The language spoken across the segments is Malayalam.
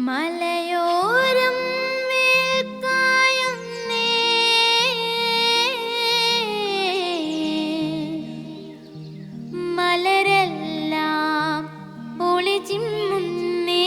മലയോരം വേൽക്കായുന്നേ, മലരെല്ലാം ഒളിച്ചിമ്മുന്നേ.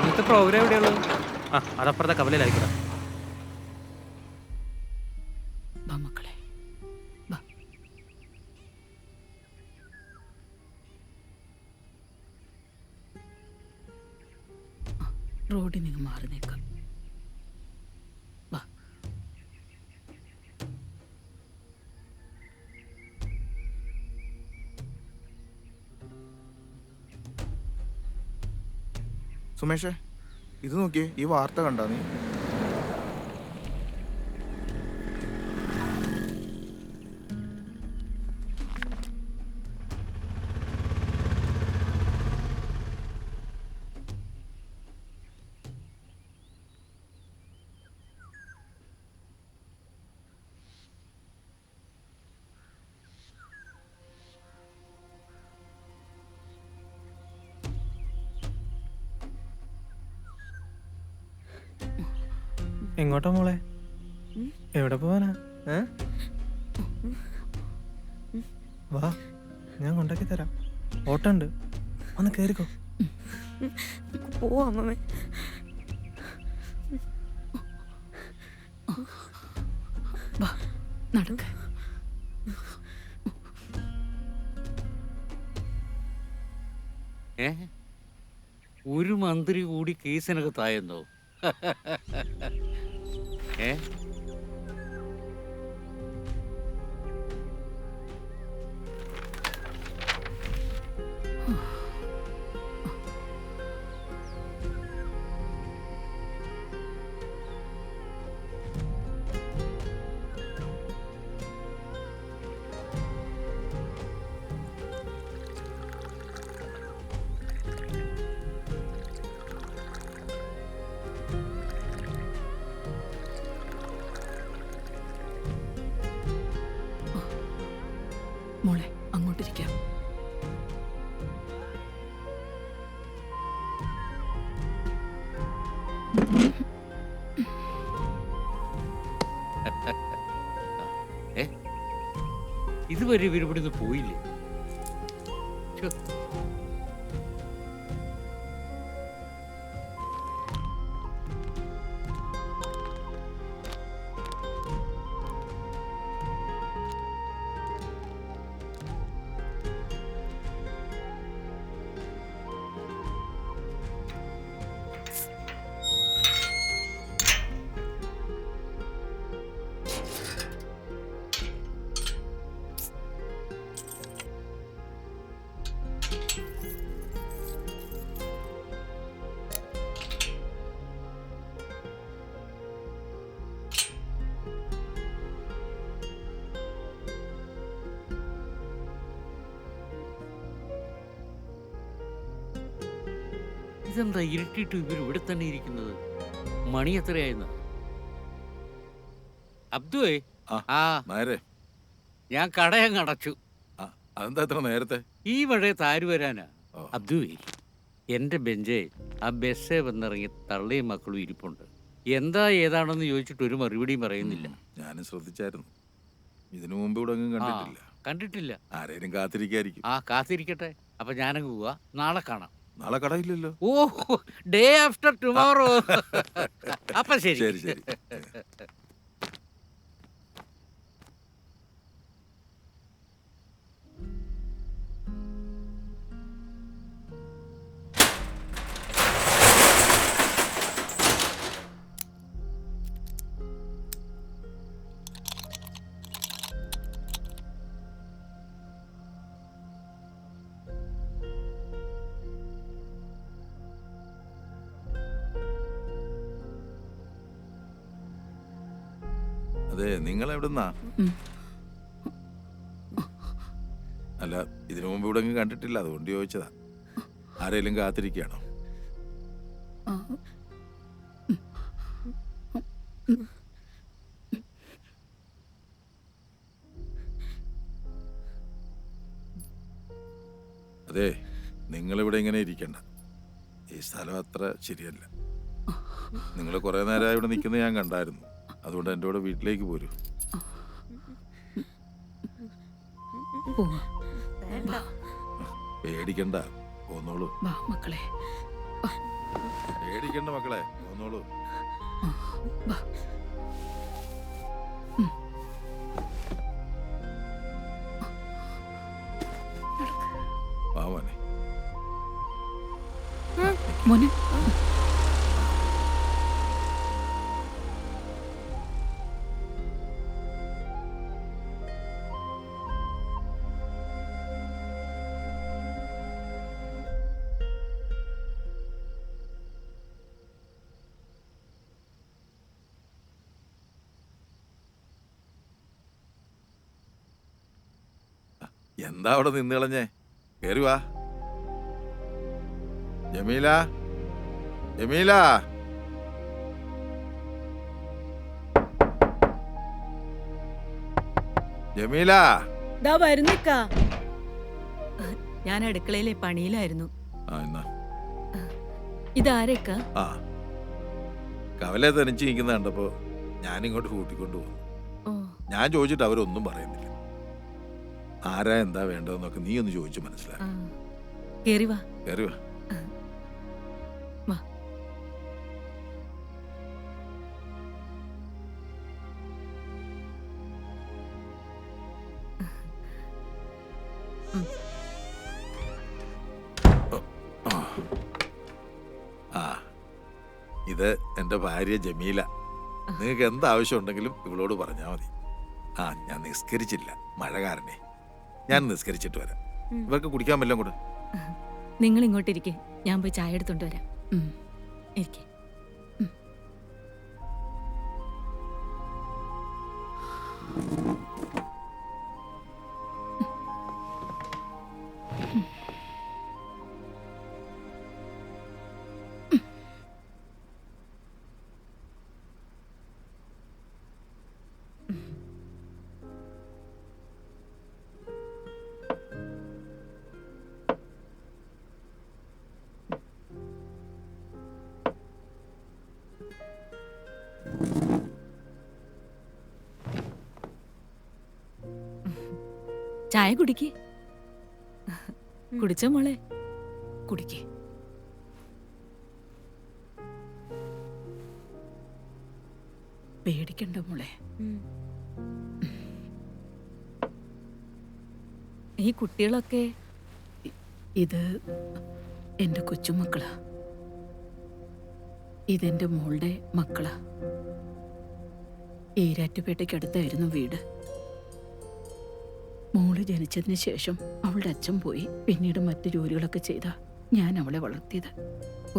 ഇന്നത്തെ പ്രോഗ്രാം എവിടെയുള്ളത്? അതപ്പുറത്തെ കവലയിലായിരിക്കും. മക്കളെ റോഡിൽ നിന്ന് മാറി നിൽക്കാം. സുമേഷേ, ഇത് നോക്കിയേ, ഈ വാർത്ത കണ്ടാ നീ? എങ്ങോട്ടാ മോളെ? എവിടെ പോവാനാ? വാ, ഞാൻ കൊണ്ടാക്കി തരാം. ഓട്ടുണ്ട്, ഒന്ന് കേറിക്കോ. പോവാ അമ്മമ്മേ. വാ നടക്ക. ഒരു മന്ത്രി കൂടി കേസിനകത്തായെന്നോ? ഏ മോളെ അങ്ങോട്ടിരിക്കാം. ഇതുവരെ ഇവരിവിടുന്ന് പോയില്ലേ? ഛെ. ഇതെന്താ ഇരുട്ടിട്ട് ഇവർ ഇവിടെ തന്നെ ഇരിക്കുന്നത്? മണി എത്രയായിരുന്നു? അബ്ദുവേ, ആ, ആ നായരെ, ഞാൻ കടയങ്ങ് അടച്ചു. അതെന്താ ഇത്ര നേരത്തെ? ഈ മഴയത്ത് ആര് വരാനാ? ഓ. അബ്ദുവേ, എന്റെ ബെഞ്ചേ ആ ബസ്സേ വന്നിറങ്ങി തള്ളയും മക്കളും ഇരിപ്പുണ്ട്. എന്താ ഏതാണെന്ന് ചോദിച്ചിട്ട് ഒരു മറുപടിയും പറയുന്നില്ല. ഞാനും ശ്രദ്ധിച്ചായിരുന്നു. ഇതിനു മുമ്പ് ഇവിടെ ഒന്നും ആ, കണ്ടിട്ടില്ല. കണ്ടിട്ടില്ല. ആരേലും കാത്തിരിക്കായിരിക്കും. ആ, കാത്തിരിക്കട്ടെ. അപ്പൊ ഞാനങ്ങ് പോവാ. നാളെ കാണാം. നാളെ കടയില്ലല്ലോ. ഓ, ഡേ ആഫ്റ്റർ ടുമോറോ. അപ്പൊ ശരി. ശരി ശരി. അതെ, നിങ്ങൾ എവിടുന്നാ? ഉം. അല്ല, ഇതിനു മുമ്പ് ഇവിടെ ഒന്നും കണ്ടിട്ടില്ല, അതുകൊണ്ട് ചോദിച്ചതാ. ആരേലും കാത്തിരിക്കുകയാണോ? ആ, അതെ, നിങ്ങളിവിടെ ഇങ്ങനെ ഇരിക്കണ്ട. ഈ സ്ഥലം അത്ര ശരിയല്ല. നിങ്ങൾ കുറേ നേരമായി ഇവിടെ നിൽക്കുന്നത് ഞാൻ കണ്ടായിരുന്നു. അതുകൊണ്ട് എൻ്റെ കൂടെ വീട്ടിലേക്ക് പോരൂ. പോവാ. വേണ്ട. പേടിക്കണ്ട, പോന്നോളൂ. വാ മക്കളെ. പേടിക്കണ്ട മക്കളെ, പോന്നോളൂ. വാ. വാ മോനെ. മോനെ. എന്താ അവിടെ നിന്ന് കളഞ്ഞേ? കേറി വാ. ജമീല, ജമീല. ജമീല. ദാ വരുന്നിക്കാ. ഞാൻ അടുക്കളയിലെ പണിയിലായിരുന്നു. ആ, എന്നാ ഇതാരേക്കാ? ആ, കവലെ തനിച്ച് നിൽക്കുന്ന കണ്ടപ്പോ ഞാനിങ്ങോട്ട് കൂട്ടിക്കൊണ്ടു പോകുന്നു. ഓ, ഞാൻ ചോദിച്ചിട്ട് അവരൊന്നും പറയുന്നില്ല. ആരാ എന്താ വേണ്ടതെന്നൊക്കെ നീ ഒന്ന് ചോദിച്ചു മനസ്സിലാക്കി. കേറി വാ. കയറി വാ. വാ. ആ, ഇത് എൻ്റെ ഭാര്യ ജമീല. നിങ്ങൾക്ക് എന്താവശ്യം ഉണ്ടെങ്കിലും ഇവളോട് പറഞ്ഞാൽ മതി. ആ, ഞാൻ നിസ്കരിച്ചില്ല, മഴ കാരണേ. ഞാൻ നിസ്കരിച്ചിട്ട് വരാം. ഇവർക്ക് കുടിക്കാൻ വല്ലതും കൂടെ. നിങ്ങൾ ഇങ്ങോട്ടിരിക്കെ, ഞാൻ പോയി ചായ എടുത്തോണ്ട് വരാം. ഉം. ഇരിക്കെ. ചായ കുടിക്ക്. കുടിച്ചോ മോളെ? കുടിക്കേ. പേടിക്കണ്ട മോളെ. ഈ കുട്ടികളൊക്കെ ഇത് എൻ്റെ കൊച്ചുമക്കളാ. ഇതെൻ്റെ മോളുടെ മക്കളാ. ഈരാറ്റുപേട്ടയ്ക്കടുത്തായിരുന്നു വീട്. മോള് ജനിച്ചതിന് ശേഷം അവളുടെ അച്ഛൻ പോയി. പിന്നീട് മറ്റു ജോലികളൊക്കെ ചെയ്താ ഞാൻ അവളെ വളർത്തിയത്.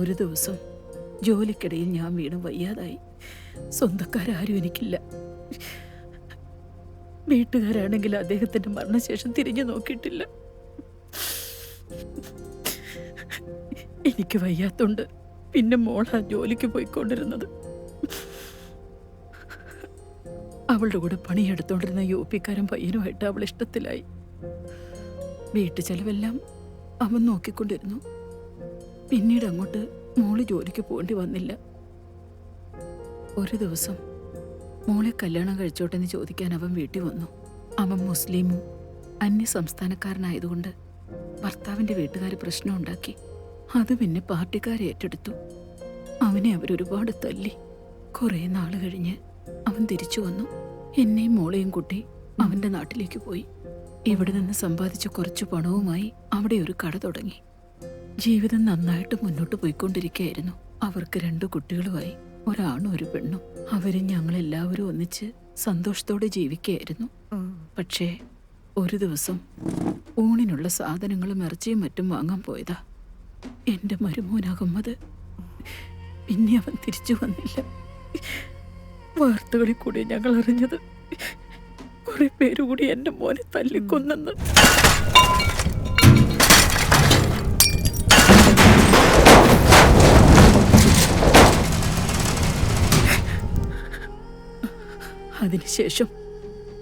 ഒരു ദിവസം ജോലിക്കിടയിൽ ഞാൻ വീണ് വയ്യാതായി. സ്വന്തക്കാരും എനിക്കില്ല. വീട്ടുകാരാണെങ്കിൽ അദ്ദേഹത്തിന്റെ മരണശേഷം തിരിഞ്ഞു നോക്കിയിട്ടില്ല. എനിക്ക് വയ്യാത്തോണ്ട് പിന്നെ മോളാ ജോലിക്ക് പോയിക്കൊണ്ടിരുന്നത്. അവളുടെ കൂടെ പണിയെടുത്തോണ്ടിരുന്ന യുപിക്കാരൻ പയ്യനുമായിട്ട് അവൾ ഇഷ്ടത്തിലായി. വീട്ടു ചെലവെല്ലാം അവൻ നോക്കിക്കൊണ്ടിരുന്നു. പിന്നീട് അങ്ങോട്ട് മോള് ജോലിക്ക് പോകേണ്ടി വന്നില്ല. ഒരു ദിവസം മോളെ കല്യാണം കഴിച്ചോട്ടെന്ന് ചോദിക്കാൻ അവൻ വീട്ടിൽ വന്നു. അവൻ മുസ്ലിമും അന്യ സംസ്ഥാനക്കാരനായതുകൊണ്ട് ഭർത്താവിന്റെ വീട്ടുകാർ പ്രശ്നം ഉണ്ടാക്കി. അത് പിന്നെ പാർട്ടിക്കാരെ ഏറ്റെടുത്തു. അവനെ അവരൊരുപാട് തല്ലി. കുറെ നാൾ കഴിഞ്ഞ് അവൻ തിരിച്ചു വന്നു. എന്നെയും മോളെയും കൂട്ടി അവന്റെ നാട്ടിലേക്ക് പോയി. ഇവിടെ നിന്ന് സമ്പാദിച്ച കുറച്ചു പണവുമായി അവിടെ ഒരു കട തുടങ്ങി. ജീവിതം നന്നായിട്ട് മുന്നോട്ട് പോയിക്കൊണ്ടിരിക്കുകയായിരുന്നു. അവർക്ക് 2 കുട്ടികളുമായി, ഒരാണും ഒരു പെണ്ണും. അവരും ഞങ്ങളെല്ലാവരും ഒന്നിച്ച് സന്തോഷത്തോടെ ജീവിക്കുകയായിരുന്നു. പക്ഷേ ഒരു ദിവസം ഊണിനുള്ള സാധനങ്ങളും ഇറച്ചിയും മറ്റും വാങ്ങാൻ പോയതാ എന്റെ മരുമോൻ അഹമ്മദ്. പിന്നെ അവൻ തിരിച്ചു വന്നില്ല. വാർത്തകളിൽ കൂടി ഞങ്ങൾ അറിഞ്ഞത് കുറെ പേരുകൂടി എന്റെ മോനെ തല്ലിക്കൊന്നെന്ന്. അതിനുശേഷം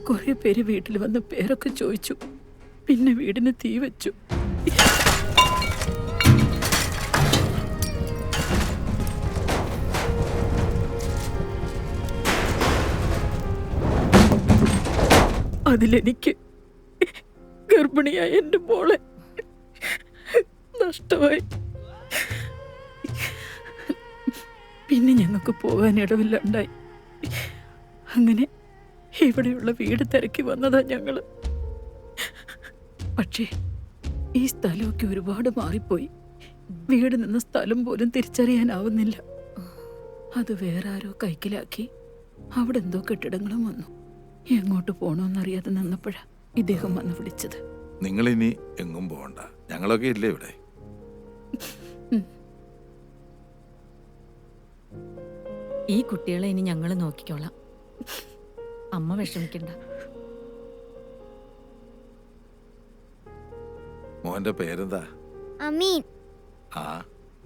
കുറെ പേര് വീട്ടിൽ വന്ന് പേരൊക്കെ ചോദിച്ചു. പിന്നെ വീടിന് തീ വെച്ചു. അതിലെനിക്ക് ഗർഭിണിയായ എൻ്റെ മോളെ നഷ്ടമായി. പിന്നെ ഞങ്ങൾക്ക് പോകാൻ ഇടവില്ലാണ്ടായി. അങ്ങനെ ഇവിടെയുള്ള വീട് തിരക്കി വന്നതാ ഞങ്ങള്. പക്ഷേ ഈ സ്ഥലമൊക്കെ ഒരുപാട് മാറിപ്പോയി. വീട് നിന്ന സ്ഥലം പോലും തിരിച്ചറിയാനാവുന്നില്ല. അത് വേറെ ആരോ കൈക്കലാക്കി അവിടെ എന്തോ കെട്ടിടങ്ങളും വന്നു. എങ്ങോട്ട് പോണോന്നറിയാതെ നിന്നപ്പോഴാ ഇദ്ദേഹം വന്ന് വിളിച്ചത്. നിങ്ങളിനി എങ്ങും പോകണ്ട, ഞങ്ങളൊക്കെ ഇല്ലേ ഇവിടെ. ഈ കുട്ടികളെ ഇനി ഞങ്ങൾ നോക്കിക്കോളാം. അമ്മ വിഷമിക്കണ്ട. മോന്റെ പേരെന്താ? അമീൻ. ആ,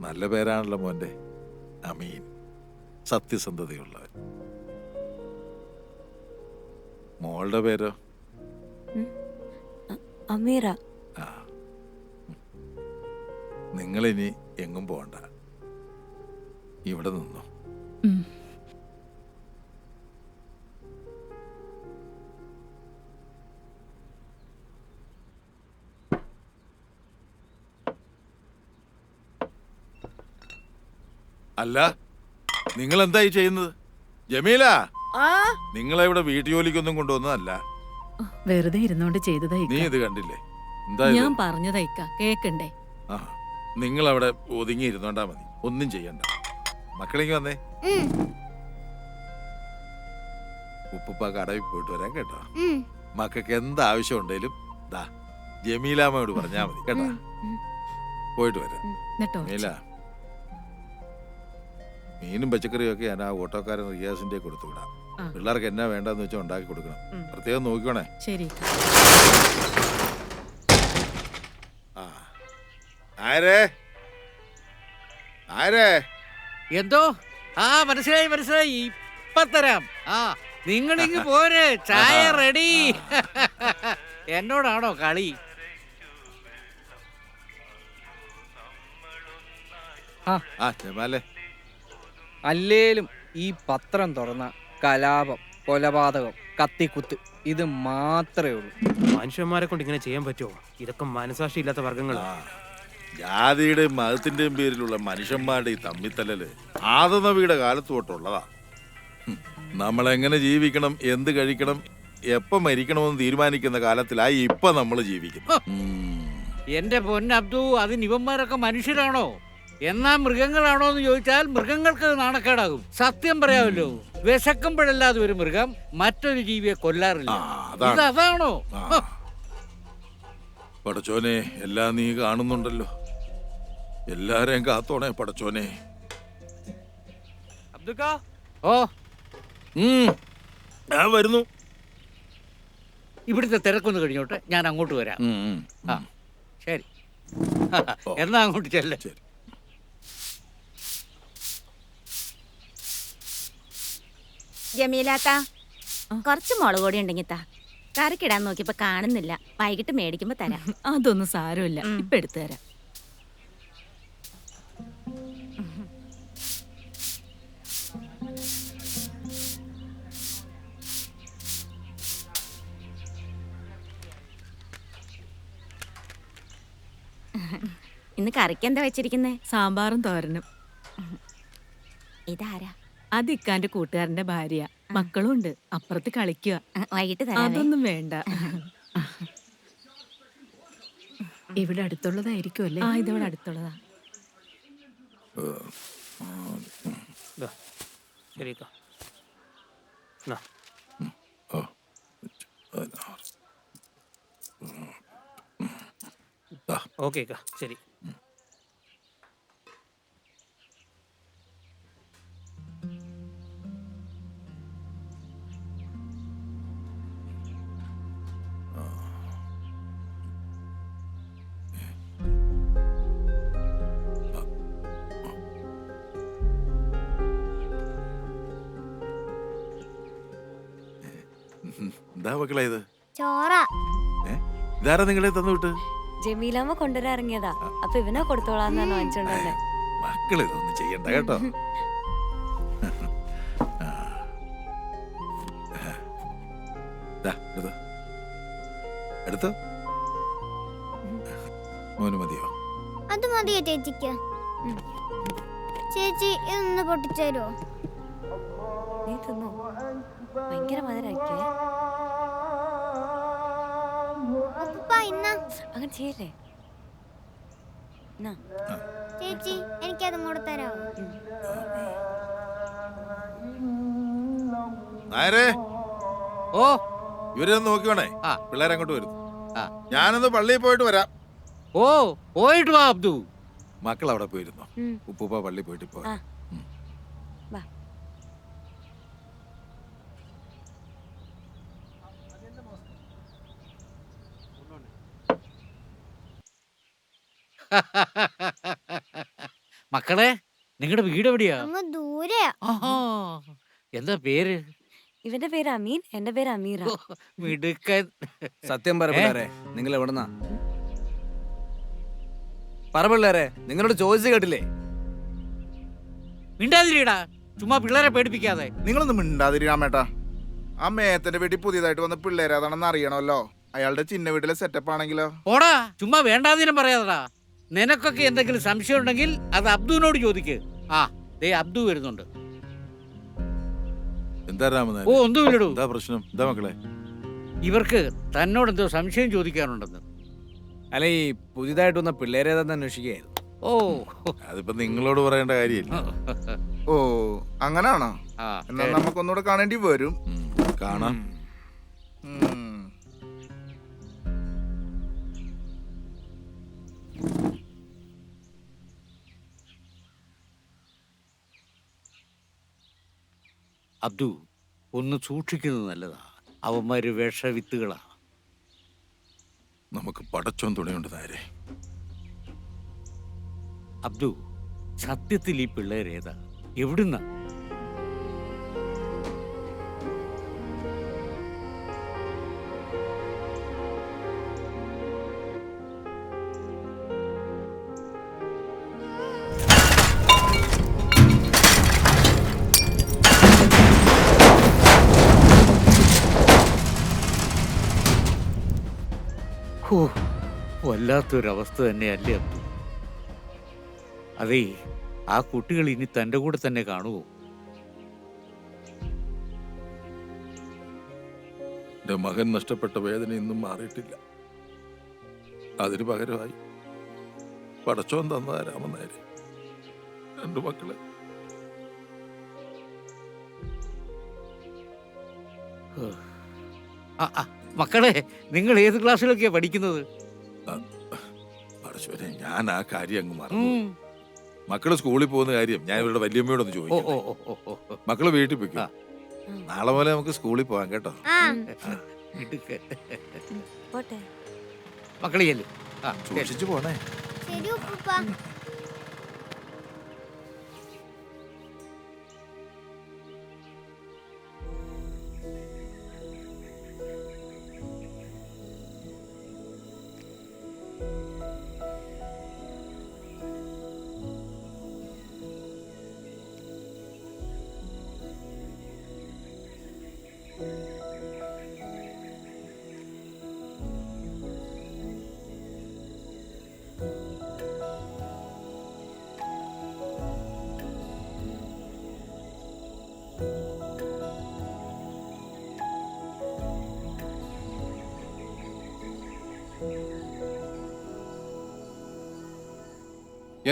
നല്ല പേരാണല്ലോ മോന്റെ. അമീൻ, സത്യസന്ധതയുള്ളവൻ. മോളുടെ പേരോ? അമീറ. ആ, നിങ്ങളിനി എങ്ങും പോകണ്ട, ഇവിടെ നിന്നോ. അല്ല നിങ്ങൾ എന്തായി ചെയ്യുന്നത്? ജമീല, നിങ്ങളെ ഇവിടെ വീട്ടുജോലിക്കൊന്നും കൊണ്ടുവന്നതല്ല. വെറുതെ ഇരുന്നോണ്ട് ചെയ്തതാ നീ ഇക്ക. ഇത് കണ്ടില്ലേ? എന്താ ഇത്? ഞാൻ പറഞ്ഞതാ ഇക്ക, കേക്കണ്ടേ? ആ, നിങ്ങൾ അവിടെ ഒതുങ്ങി ഇരുന്നോണ്ടാ മതി, ഒന്നും ചെയ്യണ്ട. മക്കളെങ്കിൽ വന്നേ. ഉപ്പുപ്പ കടവിൽ പോയിട്ട് വരാൻ കേട്ടോ. മക്കൾക്ക് എന്താവശ്യം ഉണ്ടെങ്കിലും ദാ ജമീലാമ്മയോട് പറഞ്ഞാ മതി കേട്ടാ. പോയിട്ട് വരാം. എന്നിട്ടോ ജമീല, മീനും പച്ചക്കറിയും ഒക്കെ ഞാൻ ആ ഓട്ടോക്കാരൻ റിയാസിന്റെ കൊടുത്തു വിടാം. ആ. പിള്ളേർക്ക് എന്നാ വേണ്ടെന്ന് വെച്ചാൽ ഉണ്ടാക്കി കൊടുക്കണം. പ്രത്യേകം നോക്കിക്കോണേ. ശരി ഇക്ക. ആ, ആരേ ആരേ എന്തോ? ആ മനസ്സിലായി മനസ്സിലായി, ഇപ്പൊ തരാം. ആ നിങ്ങളിങ്ങ് പോര്, ചായ റെഡി. എന്നോടാണോ കളി? ആ ജമാലേ, അല്ലേലും ഈ പത്രം തുറന്ന കലാപം, കൊലപാതകം, കത്തിക്കുത്ത് ഇത് മാത്രമേ ഉള്ളൂ. മനുഷ്യന്മാരെ കൊണ്ട് ഇങ്ങനെ ചെയ്യാൻ പറ്റുമോ? ഇതൊക്കെ മനസാക്ഷി ഇല്ലാത്ത വർഗങ്ങളാ. ആ, ജാതിയുടെയും മതത്തിന്റെയും പേരിലുള്ള മനുഷ്യന്മാരുടെ ഈ തമ്മിത്തല്ലല് ആദനവിയുടെ കാലത്ത് തൊട്ടുള്ളതാ. നമ്മളെങ്ങനെ ജീവിക്കണം, എന്ത് കഴിക്കണം, എപ്പം മരിക്കണമെന്ന് തീരുമാനിക്കുന്ന കാലത്തിലായി ഇപ്പൊ നമ്മൾ ജീവിക്കുന്നു. എന്റെ പൊന്നബ്ദു, അതിന് ഇവന്മാരൊക്കെ മനുഷ്യരാണോ എന്നാ മൃഗങ്ങളാണോ എന്ന് ചോദിച്ചാൽ മൃഗങ്ങൾക്ക് നാണക്കേടാകും. സത്യം പറയാമല്ലോ, വിശക്കുമ്പോഴല്ലാതെ ഒരു മൃഗം മറ്റൊരു ജീവിയെ കൊല്ലാറില്ല. അതാണോ? പടച്ചോനെ, എല്ലാം നീ കാണുന്നുണ്ടല്ലോ. എല്ലാരെയും കാത്തോണേ പടച്ചോനെ. അബ്ദുക്ക, ഓ, ഞാൻ വരുന്നു. ഇവിടുത്തെ തിരക്കൊന്ന് കഴിഞ്ഞോട്ടെ, ഞാൻ അങ്ങോട്ട് വരാം. ആ ശരി. എന്നാ അങ്ങോട്ട് ചെല്ല. ശരി. ജമീലാത്ത, കുറച്ച് മുളക് പൊടി ഉണ്ടെങ്കിൽ താ. കറിക്കിടാൻ നോക്കിയപ്പോ കാണുന്നില്ല. വൈകിട്ട് മേടിക്കുമ്പോ തരാം. അതൊന്നും സാരമില്ല, ഇപ്പൊ എടുത്തു തരാം. ഇന്ന് കറിക്ക് എന്താ വെച്ചിരിക്കുന്നേ? സാമ്പാറും തോരനും. ഇതാരാ? അത് ഇക്കാന്റെ കൂട്ടുകാരന്റെ ഭാര്യ. മക്കളും ഉണ്ട്, അപ്പുറത്ത് കളിക്കുക. വൈകിട്ട് തരാം. അതൊന്നും വേണ്ട. ഇവിടെ അടുത്തുള്ളതായിരിക്കും അല്ലേ? ആ, ഇതവിടെ അടുത്തുള്ളതാ. ദാ, ശരി അക്ക. നാ. ഓക്കെ അക്ക, ശരി. എന്താ മക്കളെ ഇത്? ചോറ. ഇതാരാ നിങ്ങളെ തന്നു വിട്ട്? ജമീലാമ്മ കൊണ്ടുവരാൻ ഇറങ്ങിയതാ. അപ്പൊ ഇവനെ കൊടുത്തോളാന്നാണ് വാങ്ങിച്ചോണ്ടല്ലേ. മക്കള് ഇതൊന്നും ചെയ്യണ്ട കേട്ടോ. എടുത്തോ, മോന് മതിയോ? അത് മതിയോ ചേച്ചിക്ക്? ചേച്ചി ഇതൊന്ന് പൊട്ടിച്ചേരോ? നീ തിന്നോ? ഭയങ്കര മധുരാക്കിയേ. അങ്ങനെ ചെയ്യല്ലേ. ചേച്ചി എനിക്കതും കൂടെ തരാമോ? നായരേ, ഓ, ഇവരൊന്ന് നോക്കിക്കോണേ. ആ. പിള്ളേരെ അങ്ങോട്ട് വരുന്നു. ആ. ഞാനൊന്ന് പള്ളിയിൽ പോയിട്ട് വരാം. ഓ, പോയിട്ട് വാ അബ്ദു. മക്കൾ അവിടെ പോയിരുന്നു. ഉപ്പൂപ്പ പള്ളി പോയിട്ട് പോ. മക്കളെ, നിങ്ങളുടെ വീട് എവിടെയാ? അങ്ങ് ദൂരെയാ. ആഹാ, എന്താ പേര്? ഇവന്റെ പേര് അമീൻ, എന്റെ പേര് അമീറ. ഓ, മിടുക്കൻ. സത്യം പറ പിള്ളേരെ, നിങ്ങൾ എവിടെന്നാ? പറ പിള്ളേരെ, നിങ്ങളോട് ചോദിച്ചു കേട്ടില്ലേ? മിണ്ടാതിരിടാ, ചുമ്മാ പിള്ളേരെ പേടിപ്പിക്കാതെ. നിങ്ങളൊന്നും മിണ്ടാതിരിക്കാമേട്ടാ. ആ മേത്തന്റെ വീട്ടിൽ പുതിയതായിട്ട് വന്ന പിള്ളേരാതാണെന്ന് അറിയണമല്ലോ. അയാളുടെ ചിന്ന വീട്ടിലെ സെറ്റപ്പ് ആണെങ്കിലോ? ഓടാ, ചുമ്മാ വേണ്ടാതിനും പറയാതടാ. നിനക്കൊക്കെ എന്തെങ്കിലും സംശയം ഉണ്ടെങ്കിൽ അത് അബ്ദുവിനോട് ചോദിക്ക്. ആ, ദേ അബ്ദു വരുന്നുണ്ട്. എന്താ രാമനാഥൻ? ഓ ഒന്നുമില്ലടൂ, എന്താ പ്രശ്നം? എന്താ മക്കളെ? ഇവർക്ക് തന്നോടെന്തോ സംശയം ചോദിക്കാനുണ്ടെന്ന്. അല്ല, ഈ പുതിയതായിട്ട് വന്ന പിള്ളേരേതാന്ന് അന്വേഷിക്കുകയായിരുന്നു. ഓ അതിപ്പോ നിങ്ങളോട് പറയേണ്ട കാര്യമില്ല. ഓ അങ്ങനാണോ? ആ, എന്നാ നമുക്കൊന്നുകൂടെ കാണേണ്ടി വരും. കാണാം. ഉം. അബ്ദു ഒന്ന് സൂക്ഷിക്കുന്നത് നല്ലതാ. അവന്മാര് വിഷവിത്തുകളാ. നമുക്ക് പടച്ചോൻ തുണയുണ്ട് നേരെ. അബ്ദു, സത്യത്തിൽ ഈ പിള്ളേരേതാ? എവിടുന്ന? ഓ, വല്ലാത്തൊരവസ്ഥ തന്നെയല്ലേ അബ്ദു. അതേ, ആ കുട്ടികൾ ഇനി തൻ്റെ കൂടെ തന്നെ കാണുമോ? എന്റെ മകൻ നഷ്ടപ്പെട്ട വേദന ഇന്നും മാറിയിട്ടില്ല. അതിന് പകരമായി പടച്ചോൻ തന്നതാ രാമനായരെ. 2 മക്കള്. മക്കളെ, നിങ്ങൾ ഏത് ക്ലാസ്സിലൊക്കെയാ പഠിക്കുന്നത്? പടച്ചോനെ, ഞാൻ ആ കാര്യം അങ്ങ് മറന്നു. മക്കള് സ്കൂളിൽ പോകുന്ന കാര്യം ഞാൻ ഇവരുടെ വല്യമ്മയോടൊന്ന് ചോദിക്കും. മക്കള് വീട്ടിൽ പോയിക്കോ. നാളെ പോലെ നമുക്ക് സ്കൂളിൽ പോവാം കേട്ടോ. ആ പോട്ടെ. മക്കളെ ചെല്ല്. സൂക്ഷിച്ചു പോണേ. ശരി ഉപ്പുപ്പ.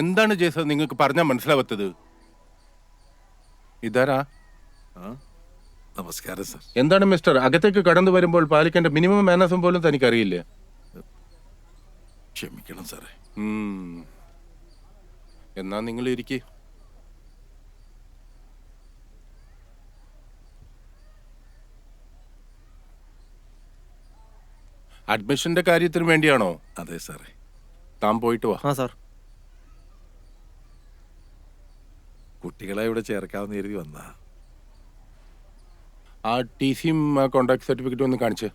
എന്താണ് ജേസ നിങ്ങൾക്ക് പറഞ്ഞാൽ മനസ്സിലാവാത്തത്? ഇതാരാ? നമസ്കാരം സർ. എന്താണ് മിസ്റ്റർ, അകത്തേക്ക് കടന്നു വരുമ്പോൾ പാലിക്കേണ്ട മിനിമം മാനേഴ്സും പോലും തനിക്കറിയില്ലേ? ക്ഷമിക്കണം സാറേ. എന്നാ നിങ്ങൾ ഇരിക്കേ. അഡ്മിഷന്റെ കാര്യത്തിന് വേണ്ടിയാണോ? അതെ സാറേ. താൻ പോയിട്ട് വാ. ആ സാർ. കുട്ടികളെ ഇവിടെ ചേർക്കാമെന്ന് കരുതി വന്നാ. ആ TCയും കോൺട്രാക്ട് സർട്ടിഫിക്കറ്റും ഒന്ന് കാണിച്ച്.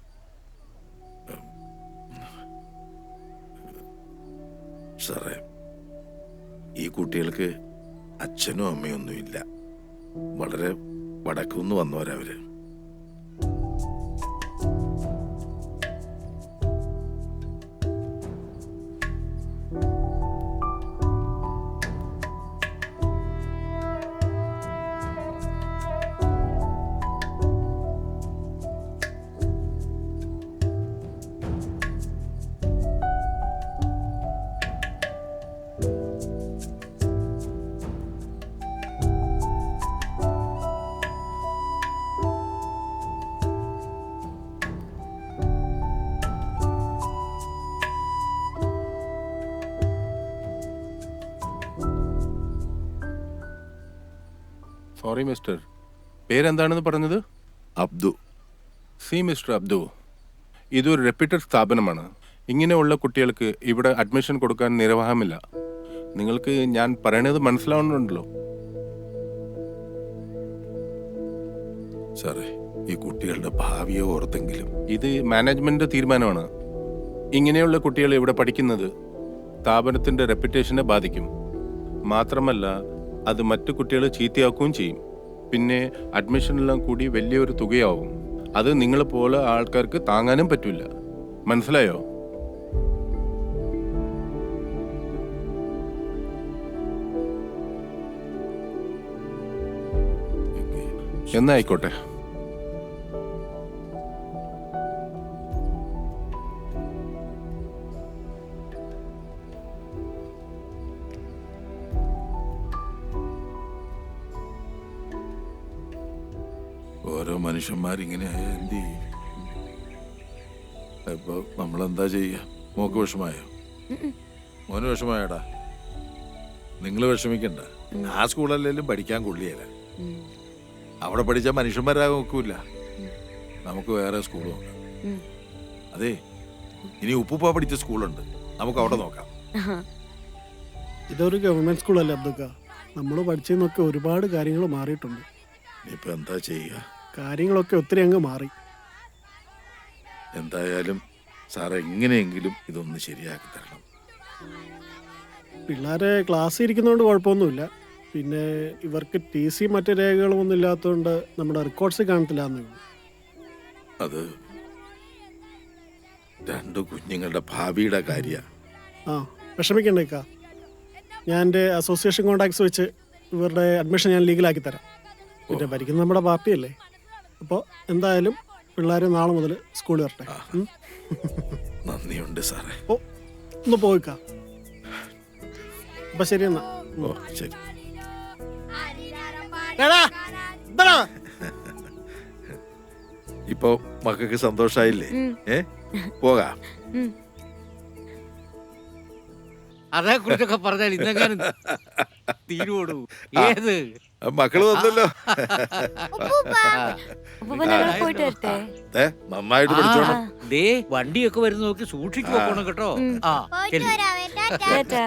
സാറേ, ഈ കുട്ടികൾക്ക് അച്ഛനും അമ്മയും ഒന്നുമില്ല. വളരെ വടക്കുന്ന് വന്നവരവര്. സോറി മിസ്റ്റർ, പേരെന്താണെന്ന് പറഞ്ഞത്? അബ്ദു. സി മിസ്റ്റർ അബ്ദു, ഇതൊരു റെപ്യൂട്ടഡ് സ്ഥാപനമാണ്. ഇങ്ങനെയുള്ള കുട്ടികൾക്ക് ഇവിടെ അഡ്മിഷൻ കൊടുക്കാൻ നിർവാഹമില്ല. നിങ്ങൾക്ക് ഞാൻ പറയണത് മനസ്സിലാവുന്നുണ്ടല്ലോ? സാറേ, ഈ കുട്ടികളുടെ ഭാവിയെ ഓർത്തെങ്കിലും. ഇത് മാനേജ്മെന്റ് തീരുമാനമാണ്. ഇങ്ങനെയുള്ള കുട്ടികൾ ഇവിടെ പഠിക്കുന്നത് സ്ഥാപനത്തിന്റെ റെപ്യൂട്ടേഷനെ ബാധിക്കും. മാത്രമല്ല, അത് മറ്റു കുട്ടികളെ ചീത്തയാക്കുകയും ചെയ്യും. പിന്നെ അഡ്മിഷനെല്ലാം കൂടി വലിയൊരു തുകയാവും. അത് നിങ്ങളെ പോലെ ആൾക്കാർക്ക് താങ്ങാനും പറ്റില്ല. മനസ്സിലായോ? എന്നാ ആയിക്കോട്ടെ. ഓരോ മനുഷ്യന്മാരിങ്ങനെ എന്ത് ചെയ്യും? ഇപ്പൊ നമ്മളെന്താ ചെയ്യുക? മോക്ക് വിഷമായോ? മോന് വിഷമായോടാ? നിങ്ങൾ വിഷമിക്കണ്ട. ആ സ്കൂളല്ലേലും പഠിക്കാൻ കൊള്ളിയല്ല. അവിടെ പഠിച്ച മനുഷ്യന്മാരാകാൻ നോക്കൂല. നമുക്ക് വേറെ സ്കൂൾ നോക്കാം. അതെ, ഇനി ഉപ്പുപ്പ പഠിച്ച സ്കൂളുണ്ട്, നമുക്ക് അവിടെ നോക്കാം. ഇതൊരു ഗവൺമെന്റ് സ്കൂളല്ലേ അബ്ദുക്ക? നമ്മൾ പഠിച്ചതിനൊക്കെ ഒരുപാട് കാര്യങ്ങൾ മാറിയിട്ടുണ്ട്. ഇപ്പൊ എന്താ ചെയ്യുക? കാര്യങ്ങളൊക്കെ ഒത്തിരി അങ്ങ് മാറി. എന്തായാലും സാർ എങ്ങനെയെങ്കിലും ഇതൊന്ന് ശരിയാക്കി തരണം. പിള്ളേരെ ക്ലാസ്സിൽ ഇരിക്കുന്നതുകൊണ്ട് കുഴപ്പമൊന്നുമില്ല. പിന്നെ ഇവർക്ക് TC മറ്റു രേഖകളും ഒന്നും ഇല്ലാത്തതുകൊണ്ട് നമ്മുടെ റെക്കോർഡ്സ് കാണത്തില്ല എന്നേ ഉള്ളൂ. അത് രണ്ടു കുഞ്ഞുങ്ങളുടെ ഭാവിയുടെ കാര്യ. ആ, വിഷമിക്കണ്ടേക്കാ. ഞാൻ എൻ്റെ അസോസിയേഷൻ കോണ്ടാക്ട്സ് വെച്ച് ഇവരുടെ അഡ്മിഷൻ ഞാൻ ലീഗലാക്കി തരാം. പിന്നെ ഭരിക്കുന്ന നമ്മുടെ പാർട്ടിയല്ലേ. അപ്പോൾ എന്തായാലും പിള്ളേർ നാളെ മുതൽ സ്കൂളിൽ വരട്ടെ. നന്ദിയുണ്ട് സാറേ. ഓ, ഒന്ന് പോയിക്കാം. അപ്പം ശരി എന്നാ. ഓ ശരി. ഇപ്പൊ മക്കൾക്ക് സന്തോഷായില്ലേ? പോകാം. അതേക്കുറിച്ചൊക്കെ പറഞ്ഞാൽ ഇന്നെങ്ങാനും തീരുവോടൂ. ഏത് മക്കള് വന്നല്ലോ. പോയിട്ട് വരട്ടെ. നന്നായിട്ട് പഠിച്ചോണം. ദേ വണ്ടിയൊക്കെ വരുന്ന നോക്കി സൂക്ഷിച്ചു പോകണം കേട്ടോ. ആ പോയിട്ട് വരാവേ. ടാറ്റാ.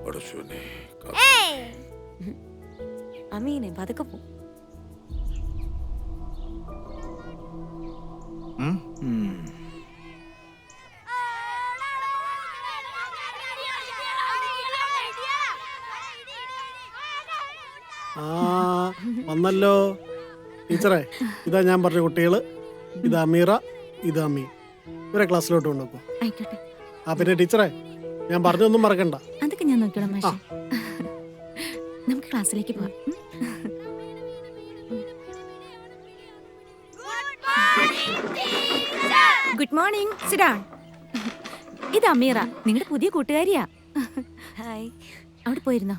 പടച്ചോനെ. ഏയ്. അമീനെ പതുക്കെ പോ. ആ, വന്നല്ലോ ടീച്ചറേ. ഇതാ ഞാൻ പറഞ്ഞ കുട്ടികൾ. ഇത് അമീറ, ഇത് അമീൻ. ഇവരെ ക്ലാസ്സിലോട്ട് കൊണ്ടുപോകും. ആയിക്കോട്ടെ. ആ, പിന്നെ ടീച്ചറേ, ഞാൻ പറഞ്ഞൊന്നും മറക്കണ്ട. അതൊക്കെ ഞാൻ നോക്കിയോളാം മാഷെ. നമുക്ക് ക്ലാസ്സിലേക്ക് പോവാം. Good morning. Sit down. ഇത് അമീറ, നിങ്ങളുടെ പുതിയ കൂട്ടുകാരിയാ. ഹായ്. അവിടെ പോയിരുന്നോ?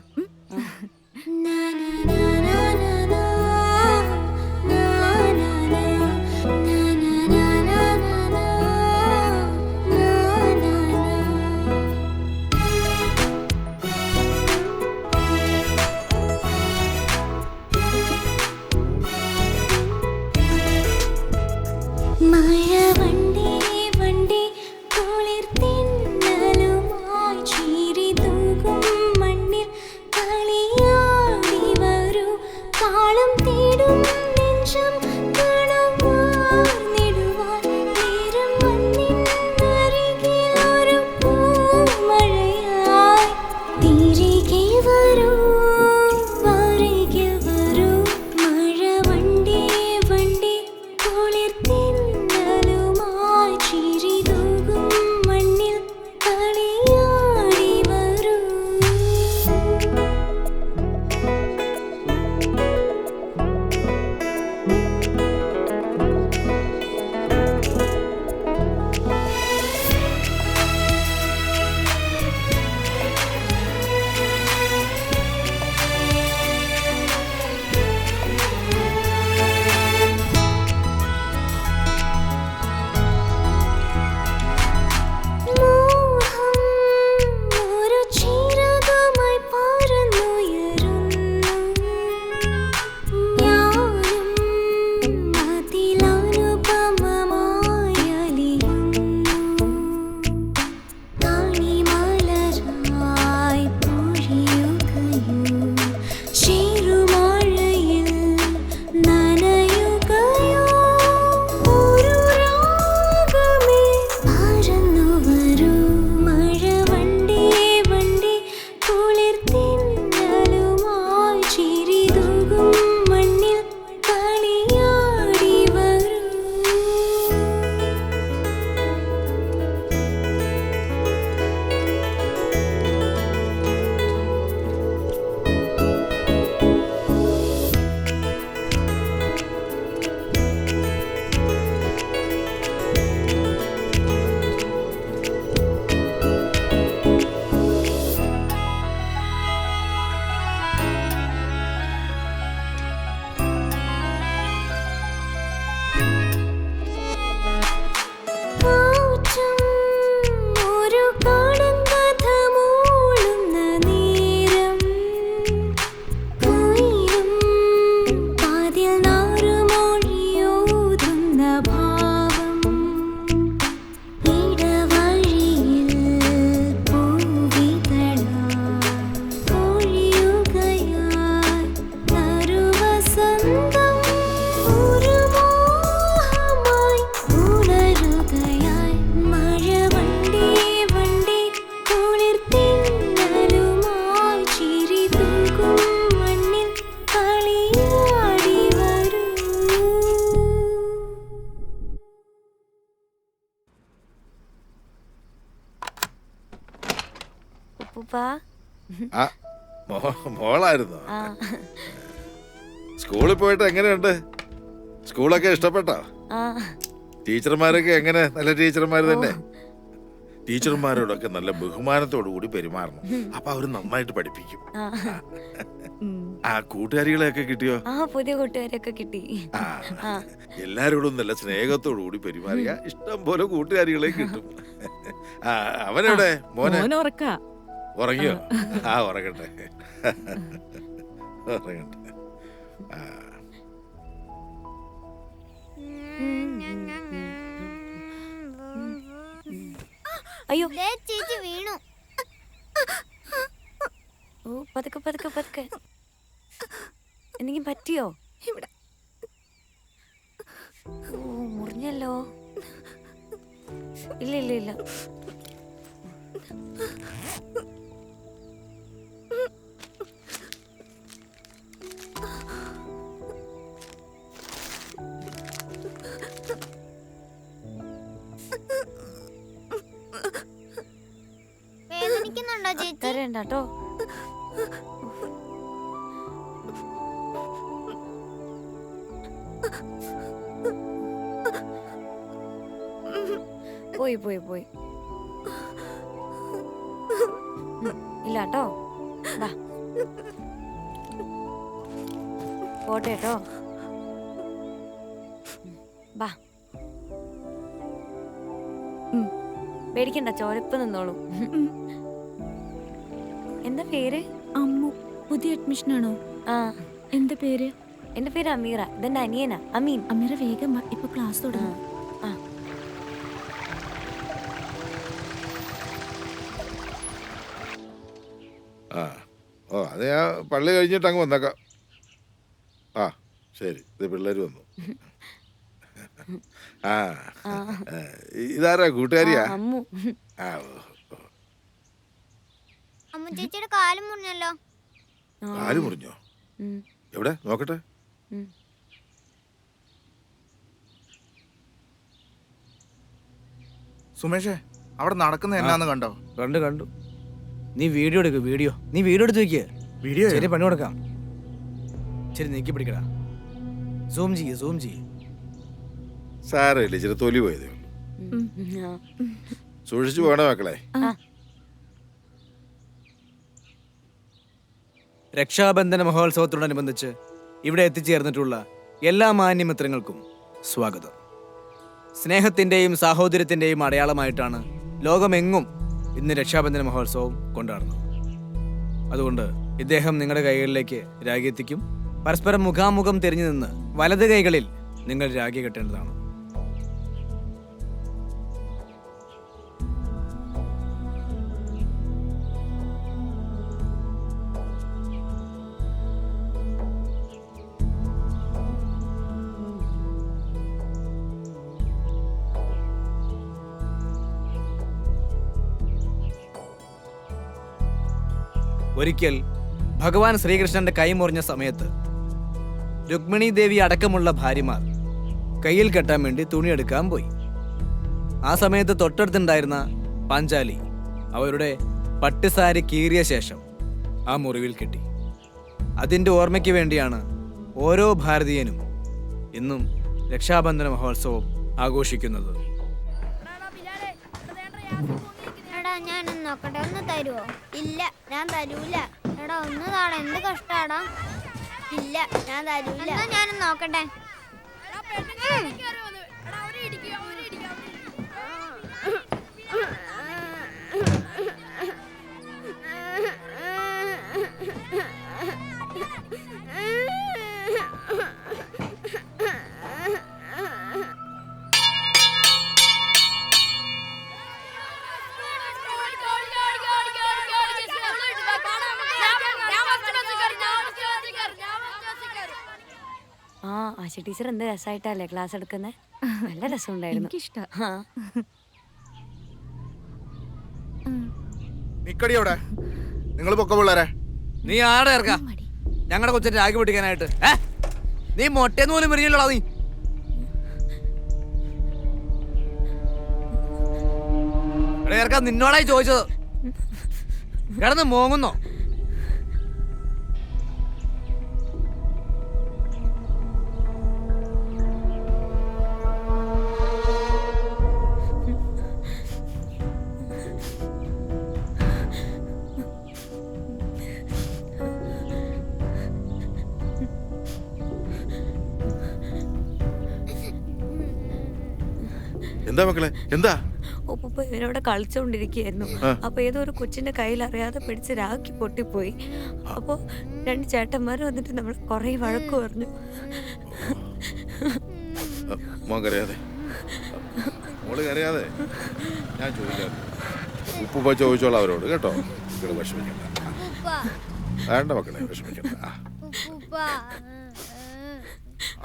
മഴ വണ്ടി വണ്ടി കുളിർ തിന്നലുമായി അപ്പൂപ്പാ. ആ മോളായിരുന്നു. സ്കൂളിൽ പോയിട്ട് എങ്ങനെയുണ്ട്? സ്കൂളൊക്കെ ഇഷ്ടപ്പെട്ടോ? ടീച്ചർമാരൊക്കെ എങ്ങനെ? നല്ല ടീച്ചർമാർ തന്നെ. ടീച്ചർമാരോടൊക്കെ നല്ല ബഹുമാനത്തോടു കൂടി പെരുമാറണം. അപ്പൊ അവര് നന്നായിട്ട് പഠിപ്പിക്കും. ആ കൂട്ടുകാരികളെയൊക്കെ കിട്ടിയോ? പുതിയ കൂട്ടുകാരൊക്കെ കിട്ടി. എല്ലാരോടും നല്ല സ്നേഹത്തോടു കൂടി പെരുമാറിയ ഇഷ്ടം പോലെ കൂട്ടുകാരികളെ കിട്ടും. അവനെവിടെ? മോനെ ഉറങ്ങിയോ? ഉറങ്ങട്ടെ ഉറങ്ങട്ടെ. അയ്യോ ചേച്ചി വീണു. ഓ പതുക്കെ പതുക്കെ പതുക്കെ. എന്തെങ്കിലും പറ്റിയോ? ഇവിടെ ഓ മുറിഞ്ഞല്ലോ. ഇല്ല ഇല്ല ഇല്ല. വേദനിക്കുന്നുണ്ടോ ചേച്ചി? കരയണ്ടോ. പോയി പോയി പോയി. ഇല്ല കേട്ടോ. പോട്ടെ കേട്ടോ. ബാ പേടിക്കണ്ട, ചോരപ്പ് നിന്നോളൂ. എന്താ പേര്? അമ്മു. പുതിയ അഡ്മിഷൻ ആണോ? എന്താ പേര്? എന്റെ പേര് അമീറ. ഇതെന്റെ അനിയനാ അമീൻ. അമീറ വേഗം വാ, ഇപ്പൊ ക്ലാസ് തുടങ്ങും. അത് ഞാൻ പള്ളി കഴിഞ്ഞിട്ട് അങ്ങ് വന്നേക്കാം. ശരി. ഇത് പിള്ളേര് വന്നു. ഇതാരാ? കൂട്ടുകാരിയാ? ചേച്ചിയുടെ കാല് മുറിഞ്ഞല്ലോ. കാല് മുറിഞ്ഞോ? എവിടെ നോക്കട്ടെ. സുമേഷേ, അവിടെ നടക്കുന്ന എന്നാന്ന് കണ്ടോ? കണ്ടു. നീ വീഡിയോ എടുക്ക്. നീ വീഡിയോ എടുത്ത് വെക്ക്. വീഡിയോ ശരി, പണി കൊടുക്കാം. ശരി, നീക്കി പിടിക്കടാ. സൂം ചെയ്യ്. സാരമില്ല, ഇച്ചിരി തൊലി പോയതേ ഉള്ളൂ. സൂക്ഷിച്ചു പോകണേ മക്കളെ. രക്ഷാബന്ധന മഹോത്സവത്തോടനുബന്ധിച്ച് ഇവിടെ എത്തിച്ചേർന്നിട്ടുള്ള എല്ലാ മാന്യമിത്രങ്ങൾക്കും സ്വാഗതം. സ്നേഹത്തിന്റെയും സാഹോദര്യത്തിന്റെയും അടയാളമായിട്ടാണ് ലോകമെങ്ങും ഇന്ന് രക്ഷാബന്ധന മഹോത്സവം കൊണ്ടാടുന്നത്. അതുകൊണ്ട് ഇദ്ദേഹം നിങ്ങളുടെ കൈകളിലേക്ക് രാഖി എത്തിക്കും. പരസ്പരം മുഖാമുഖം തിരിഞ്ഞു നിന്ന് വലത് കൈകളിൽ നിങ്ങൾ രാഖി കെട്ടേണ്ടതാണ്. ഒരിക്കൽ ഭഗവാൻ ശ്രീകൃഷ്ണന്റെ കൈ മുറിഞ്ഞ സമയത്ത് രുക്മിണി ദേവി അടക്കമുള്ള ഭാര്യമാർ കയ്യിൽ കെട്ടാൻ വേണ്ടി തുണിയെടുക്കാൻ പോയി. ആ സമയത്ത് തൊട്ടടുത്തുണ്ടായിരുന്ന പാഞ്ചാലി അവരുടെ പട്ടുസാരി കീറിയ ശേഷം ആ മുറിവിൽ കെട്ടി. അതിൻ്റെ ഓർമ്മയ്ക്ക് വേണ്ടിയാണ് ഓരോ ഭാരതീയനും ഇന്നും രക്ഷാബന്ധന മഹോത്സവം ആഘോഷിക്കുന്നത്. ഞാനൊന്ന് നോക്കട്ടെ, ഒന്ന് തരുവോ? ഇല്ല, ഞാൻ തരൂല. എടാ ഒന്ന് താടാ, എന്ത് കഷ്ടാടാ. ഇല്ല, ഞാൻ തരൂല. ഞാനൊന്ന് നോക്കട്ടെ. ആശ ടീച്ചർ എന്ത് രസമായിട്ടല്ലേ ക്ലാസ് എടുക്കുന്നത്. നല്ല രസമുണ്ടായിരുന്നു. നിക്കടിയോടെ നിങ്ങൾ പൊക്ക പിള്ളേരെ. നീ ആടെ ഇറക്കാം ഞങ്ങളുടെ കൊച്ചിന്റെ രാഗി പൊട്ടിക്കാനായിട്ട്. നീ മൊട്ടേന്ന് പോലും വരികയല്ലോടാ നീ. ഇറക്കാം, നിന്നോടായി ചോദിച്ചത്. കിടന്ന് മോങ്ങുന്നോ? എന്താ മക്കളെ, എന്താ? ഒപ്പ ഇവനവിടെ കളിച്ചോണ്ടിരിക്കുകയായിരുന്നു. അപ്പൊ ഏതോ ഒരു കൊച്ചിന്റെ കയ്യിൽ അറിയാതെ പിടിച്ച് രാഖി പൊട്ടിപ്പോയി. അപ്പൊ 2 ചേട്ടന്മാർ വന്നിട്ട് നമ്മൾ കൊറേ വഴക്ക് പറഞ്ഞു. മോൻ കരയാതെ, മോള് കരയാതെ. ഞാൻ ചോദിക്കാം, ഉപ്പുപ്പ ചോദിച്ചോളാം അവരോട് കേട്ടോ. മക്കള് വിഷമിക്കണ്ട, വേണ്ട മക്കളെ വിഷമിക്കണ്ട.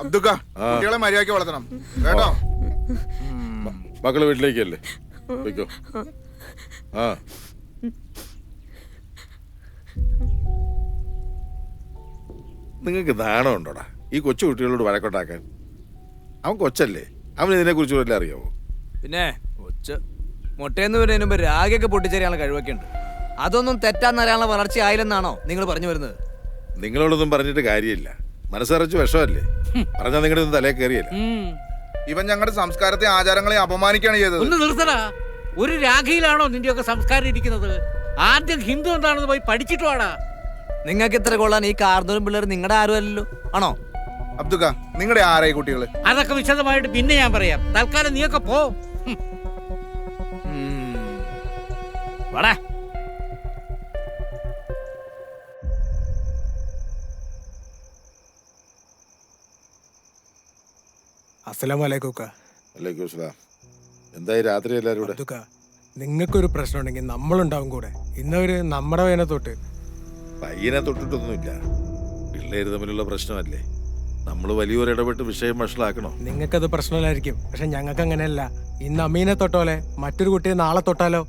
അബ്ദുക്ക, കുട്ടികളെ മര്യാദയ്ക്ക് വളർത്തണം കേട്ടോ. മക്കള് വീട്ടിലേക്കല്ലേ, വെക്കോ. ആ നിങ്ങൾക്ക് നാണം ഉണ്ടോടാ ഈ കൊച്ചു കുട്ടികളോട് വഴക്കൊണ്ടാക്കാൻ? അവൻ കൊച്ചല്ലേ, അവൻ ഇതിനെ കുറിച്ച് വല്ല അറിയാവോ? പിന്നെ മുട്ടയെന്ന് വരുന്നതിന് മുമ്പ് രാഗയൊക്കെ പൊട്ടിച്ചേരാനുള്ള കഴിവൊക്കെ ഉണ്ട്. അതൊന്നും തെറ്റാന്നറിയാനുള്ള വളർച്ച ആയില്ലെന്നാണോ നിങ്ങൾ പറഞ്ഞു വരുന്നത്? നിങ്ങളോടൊന്നും പറഞ്ഞിട്ട് കാര്യമില്ല, മനസ്സറിച്ച് വിഷമല്ലേ. പറഞ്ഞാൽ നിങ്ങളുടെ ഒന്നും തലേ കയറിയല്ല. ഇവൻ ഞങ്ങളുടെ സംസ്കാരത്തെ ആചാരങ്ങളെ അപമാനിക്കുകയാണ് ചെയ്തത്. ഒന്ന് നിർത്തടാ. ഒരു രാഖയിലാണോ നിന്റെയൊക്കെ സംസ്കാരം ഇരിക്കുന്നത്? ആദ്യം ഹിന്ദു എന്താണെന്ന് പോയി പഠിച്ചിട്ട് വാടാ. നിങ്ങൾക്ക് ഇത്ര കൊള്ളാൻ ഈ കാർന്നൂരും പിള്ളേർ നിങ്ങളുടെ ആരും അല്ലല്ലോ, ആണോ? അബ്ദുക്ക, നിങ്ങളുടെ ആരായി കുട്ടികള്? അതൊക്കെ വിശദമായിട്ട് പിന്നെ ഞാൻ പറയാം. തൽക്കാലം നീയൊക്കെ പോ. വാടാ. അസ്സലാമലൈക്കും. എന്തായി രാത്രി എല്ലാരും കൂടെ? നിങ്ങൾക്കൊരു പ്രശ്നം ഉണ്ടെങ്കിൽ നമ്മളുണ്ടാവും കൂടെ. ഇന്നവര് നമ്മുടെ പയ്യനെ തൊട്ട്. പയ്യനെ തൊട്ടിട്ടൊന്നുമില്ല, പിള്ളേര് തമ്മിലുള്ള പ്രശ്നമല്ലേ. നമ്മൾ വലിയൊരു ഇടപെട്ട് വിഷയം വഷളാക്കണോ? നിങ്ങൾക്കത് പ്രശ്നമില്ലായിരിക്കും, പക്ഷെ ഞങ്ങൾക്ക് അങ്ങനെയല്ല. ഇന്ന് അമ്മീനെ തൊട്ടോലെ മറ്റൊരു കുട്ടിയെ നാളെ തൊട്ടാലോ?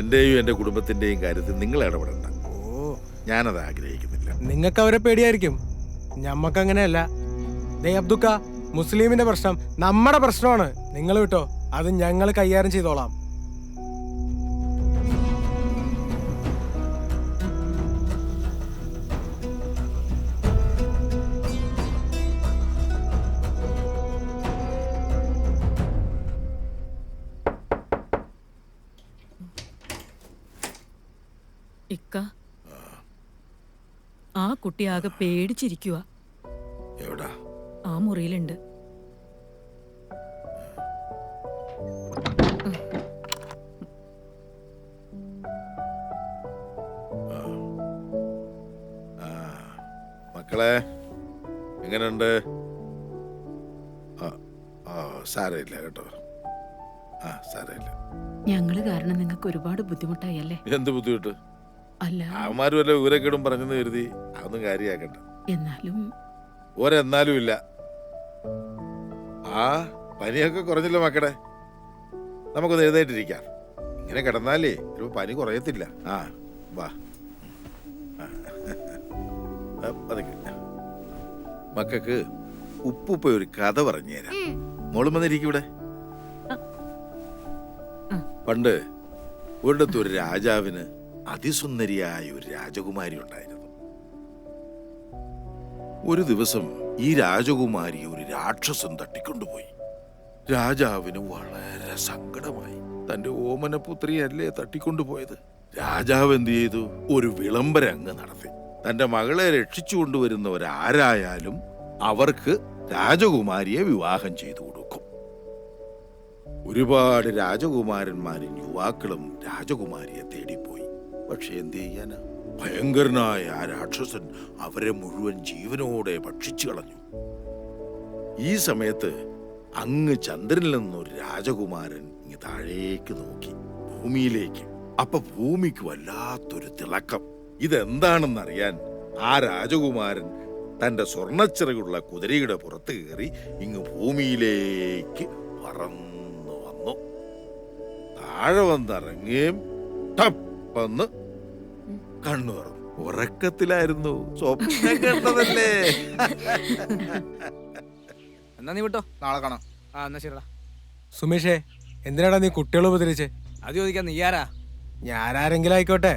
എന്റെയും എന്റെ കുടുംബത്തിന്റെയും കാര്യത്തിൽ നിങ്ങൾ ഇടപെടണ്ട. ഞാനത് ആഗ്രഹിക്കുന്നില്ല. നിങ്ങൾക്ക് അവരെ പേടിയായിരിക്കും, ഞമ്മക്ക് അങ്ങനെയല്ല. ദേ അബ്ദുക്ക, മുസ്ലിമിന്റെ പ്രശ്നം നമ്മുടെ പ്രശ്നമാണ്. നിങ്ങൾ വിട്ടോ, അത് ഞങ്ങൾ കൈകാര്യം ചെയ്തോളാം. ഇക്ക, ആ കുട്ടി ആകെ പേടിച്ചിരിക്കുക. എവിടാ? ആ മുറിയിലുണ്ട്. മക്കളെ എങ്ങനെയുണ്ട്? സാരമില്ല കേട്ടോ. സാരമില്ല. ഞങ്ങള് കാരണം നിങ്ങൾക്ക് ഒരുപാട് ബുദ്ധിമുട്ടായി അല്ലേ? എന്ത് ബുദ്ധിമുട്ട്? അല്ല, അവന്മാരും വല്ല ഊരക്കേടും പറഞ്ഞെന്ന് കരുതി അതൊന്നും കാര്യമാക്കണ്ട. എന്നാലും ഒരെന്നാലും ഇല്ല. പനിയൊക്കെ കുറഞ്ഞില്ല മക്കളെ, നമുക്കൊന്ന് എഴുന്നേറ്റിരിക്കാം. ഇങ്ങനെ കിടന്നാലേ ഒരു പനി കുറയത്തില്ല. വാ. മക്കൾക്ക് ഉപ്പുപ്പ ഒരു കഥ പറഞ്ഞു തരാം. മോളും വന്നിരിക്കും ഇവിടെ. പണ്ട് ഒരിടത്ത് ഒരു രാജാവിന് അതിസുന്ദരിയായ ഒരു രാജകുമാരി ഉണ്ടായിരുന്നു. ഒരു ദിവസം ഈ രാജകുമാരി ഒരു രാക്ഷസൻ തട്ടിക്കൊണ്ടുപോയി. രാജാവിന് വളരെ സങ്കടമായി. തന്റെ ഓമനപുത്രിയല്ലേ തട്ടിക്കൊണ്ടുപോയത്. രാജാവ് എന്ത് ചെയ്തു? ഒരു വിളംബരം അങ്ങ് നടത്തി. തന്റെ മകളെ രക്ഷിച്ചു കൊണ്ടുവരുന്നവരാരായാലും അവർക്ക് രാജകുമാരിയെ വിവാഹം ചെയ്തു കൊടുക്കും. ഒരുപാട് രാജകുമാരന്മാരും യുവാക്കളും രാജകുമാരിയെ തേടിപ്പോയി. പക്ഷെ എന്ത് ചെയ്യാനാ? ഭയങ്കരനായ ആ രാക്ഷസൻ അവരെ മുഴുവൻ ജീവനോടെ ഭക്ഷിച്ചു കളഞ്ഞു. ഈ സമയത്ത് അങ്ങ് ചന്ദ്രനിൽ നിന്നൊരു രാജകുമാരൻ ഇങ്ങ് താഴേക്ക് നോക്കി, ഭൂമിയിലേക്ക്. അപ്പൊ ഭൂമിക്ക് വല്ലാത്തൊരു തിളക്കം. ഇതെന്താണെന്നറിയാൻ ആ രാജകുമാരൻ തന്റെ സ്വർണ്ണച്ചിറകുള്ള കുതിരയുടെ പുറത്ത് കയറി ഇങ്ങ് ഭൂമിയിലേക്ക് പറന്നു വന്നു. താഴെ വന്നിറങ്ങുകയും ടപ്പെന്ന് കണ്ണു തുറന്നു. ഉറക്കത്തിലായിരുന്നു, സ്വപ്നം കണ്ടതല്ലേ. എന്നാ നീ വിട്ടോ, നാളെ കാണാം. എന്നാ ശരിടാ. സുമേഷേ, എന്തിനാടാ നീ കുട്ടികളെ ഉപദ്രവിച്ചേ? അത് ചോദിക്കാൻ നീ ആരാ? ഞാനാരെങ്കിലും ആയിക്കോട്ടെ,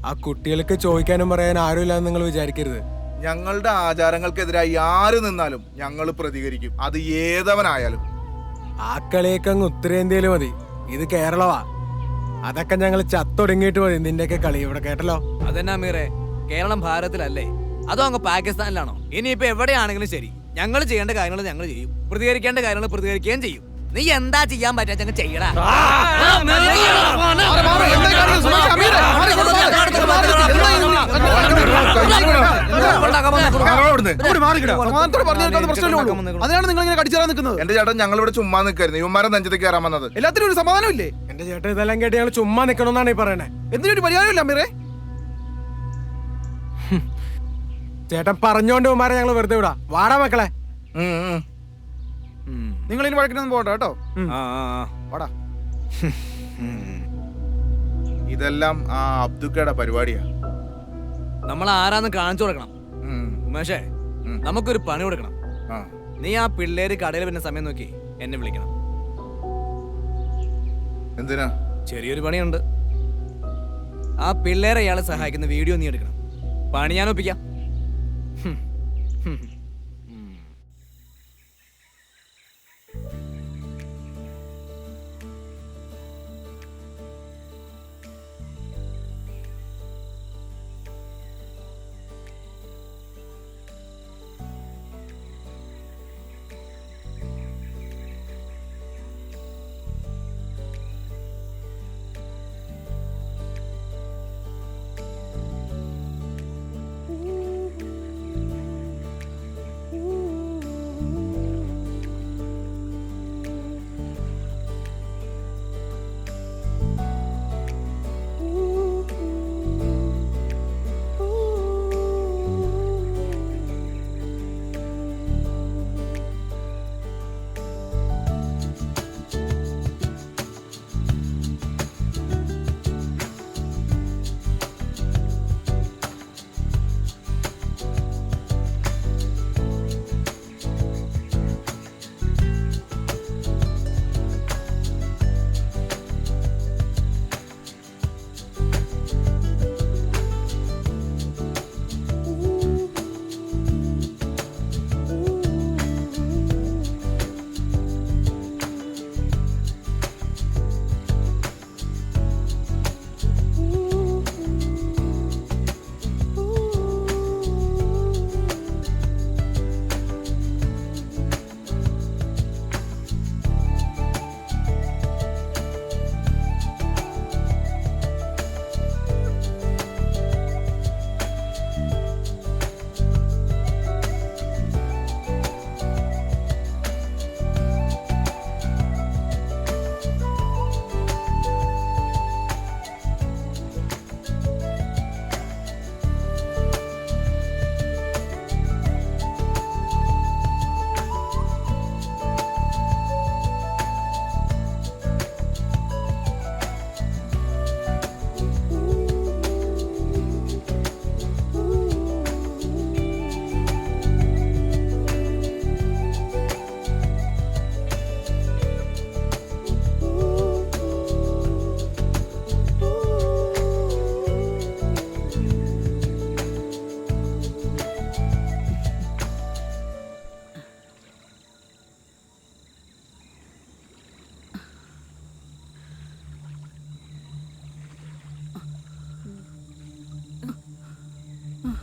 ആ കുട്ടികൾക്ക് ചോദിക്കാനും പറയാനും ആരുമില്ലാന്ന് നിങ്ങൾ വിചാരിക്കരുത്. ഞങ്ങളുടെ ആചാരങ്ങൾക്കെതിരായി ആര് നിന്നാലും ഞങ്ങൾ പ്രതികരിക്കും, അത് ഏതവനായാലും. ആ കളിയൊക്കെ അങ്ങ് ഉത്തരേന്ത്യയിൽ മതി, ഇത് കേരളമാ. അതൊക്കെ ഞങ്ങൾ ചത്തൊടുങ്ങിയിട്ട് മതി നിന്റെയൊക്കെ കളി. ഇവിടെ കേട്ടല്ലോ. അതെന്നാ മീറെ, കേരളം ഭാരതത്തിലല്ലേ, അതോ അങ്ങ് പാകിസ്ഥാനിലാണോ? ഇനിയിപ്പോ എവിടെയാണെങ്കിലും ശരി, ഞങ്ങൾ ചെയ്യേണ്ട കാര്യങ്ങൾ ഞങ്ങൾ ചെയ്യും, പ്രതികരിക്കേണ്ട കാര്യങ്ങൾ പ്രതികരിക്കുകയും ചെയ്യും. നീ എന്താ ചെയ്യാൻ പറ്റാ ചെയ്യടാ. അതിനാണ് നിങ്ങൾ ഇങ്ങനെ കടിച്ചാൽ നിൽക്കുന്നത്. എന്റെ ചേട്ടൻ ഞങ്ങൾ ഇവിടെ ചുമ്മാ നിൽക്കായിരുന്നു, ഇവന്മാരെ നെഞ്ചത്തേക്ക് കയറാൻ വന്നത്. എല്ലാത്തിനും ഒരു സമാധാനം ഇല്ലേ? എന്റെ ചേട്ടൻ ഇതെല്ലാം കേട്ട് ഞങ്ങൾ ചുമ്മാ നിൽക്കണമെന്നാണ് ഈ പറയണേ. എന്തിനൊരു പരിഹാരമില്ല അമീറേ. ചേട്ടൻ പറഞ്ഞോണ്ട് ഉമ്മാരെ ഞങ്ങൾ വെറുതെ വിടാ. വാടാ മക്കളെ. നിങ്ങൾ ഇനി വഴക്കിനൊന്നും പോകണ്ട കേട്ടോ. വാടാ. ഇതെല്ലാം ആ അബ്ദുക്കയുടെ പരിപാടിയാ. നമ്മൾ ആരാന്ന് കാണിച്ചു കൊടുക്കണം. ഉമേഷേ, നമുക്കൊരു പണി കൊടുക്കണം. നീ ആ പിള്ളേര് കടയിൽ വരുന്ന സമയം നോക്കി എന്നെ വിളിക്കണം. എന്തിനാ? ചെറിയൊരു പണിയുണ്ട്. ആ പിള്ളേരെ അയാളെ സഹായിക്കുന്ന വീഡിയോ നീ എടുക്കണം. പണി ഞാൻ ഒപ്പിക്കാം.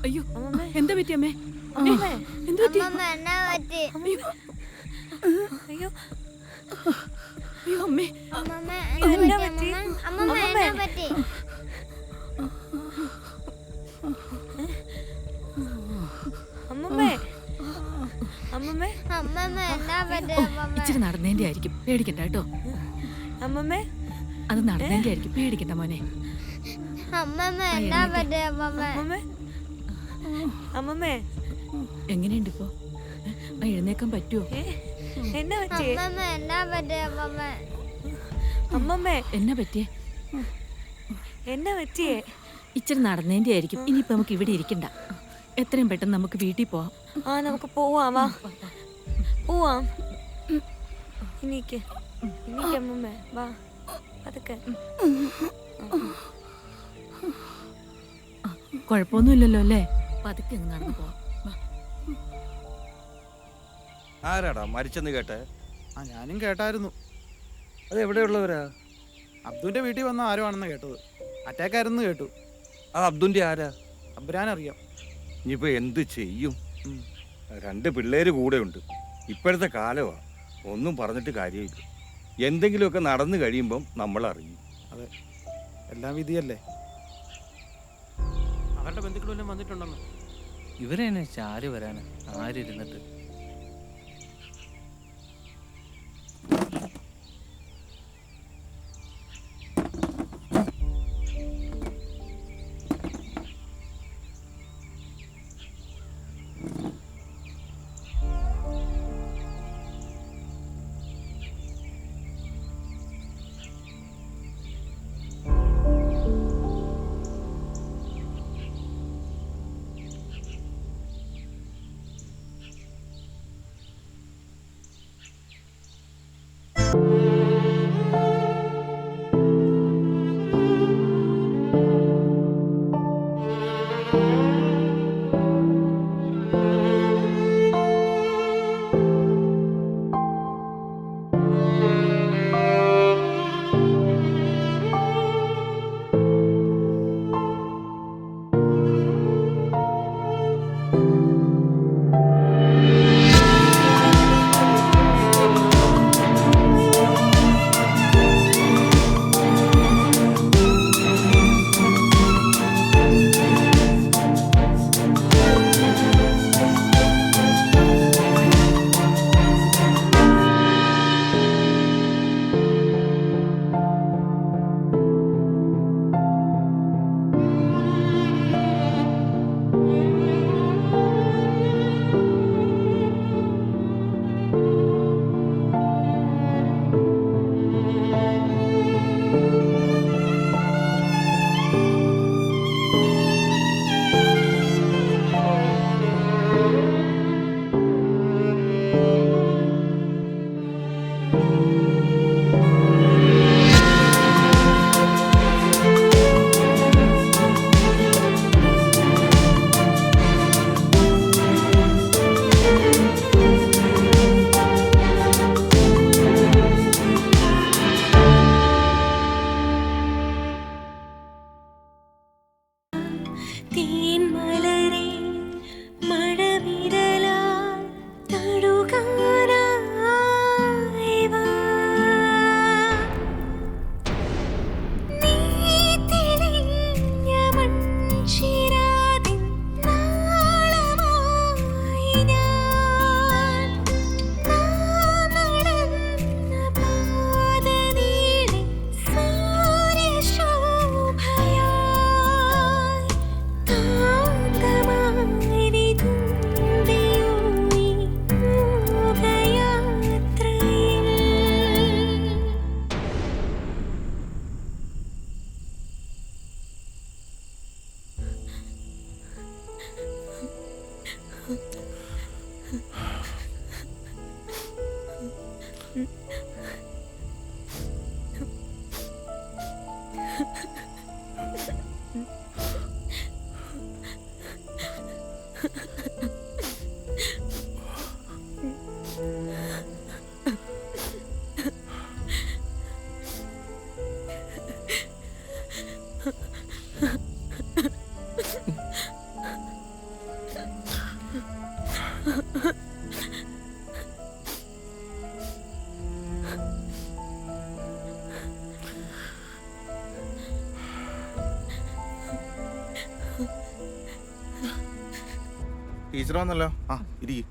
അയ്യോ, എന്താ പറ്റി അമ്മേ? എന്താ പറ്റി? അയ്യോ അയ്യോ അമ്മേ, ഇച്ചിരി നടന്നതിന്റെ ആയിരിക്കും, പേടിക്കണ്ട കേട്ടോ. അമ്മമ്മേ, അത് നടന്നതിന്റെ ആയിരിക്കും, പേടിക്കണ്ട മോനെ. അമ്മമ്മേ, എങ്ങനെയുണ്ട് ഇപ്പോ? എഴുന്നേക്കാൻ പറ്റുമോ? എന്നാ പറ്റിയേ? അമ്മമ്മേ, എന്നാ പറ്റിയേ? എന്നാ പറ്റിയേ? ഇച്ചിരി നടന്നതിന്റെ ആയിരിക്കും. ഇനിയിപ്പോ നമുക്ക് ഇവിടെ ഇരിക്കണ്ട, എത്രയും പെട്ടെന്ന് നമുക്ക് വീട്ടിൽ പോവാം. ആ, നമുക്ക് പോവാം. വാ, പോവാം. ഇനിക്ക് അമ്മമ്മേ, വാ, അതൊക്കെ കുഴപ്പമൊന്നുമില്ലല്ലോ അല്ലേ? പതുക്കെ അങ്ങ് നടന്നു പോവാം. ആരാടാ മരിച്ചെന്ന് കേട്ടെ? ഞാനും കേട്ടായിരുന്നു. അത് എവിടെയുള്ളവരാ? അബ്ദുവിന്റെ വീട്ടിൽ വന്ന ആരോ ആണെന്ന് കേട്ടത്. അറ്റാക്ക് ആയിരുന്നു കേട്ടു. ആ അബ്ദുന്റെ ആരാ? അബ്രാനറിയാം. ഇനിയിപ്പോ എന്ത് ചെയ്യും? 2 പിള്ളേര് കൂടെ ഉണ്ട്. ഇപ്പോഴത്തെ കാലമാ, ഒന്നും പറഞ്ഞിട്ട് കാര്യമില്ല. എന്തെങ്കിലുമൊക്കെ നടന്നു കഴിയുമ്പം നമ്മൾ അറിയും. അതെ, എല്ലാം വിധിയല്ലേ. അവരുടെ ബന്ധുക്കളെല്ലാം വന്നിട്ടുണ്ടെന്ന്. ഇവരെന്നെ ചാരി വരാന് ആരിരുന്നിട്ട്. ടീച്ചർ വന്നല്ലോ. ആ ഇരിക്കും.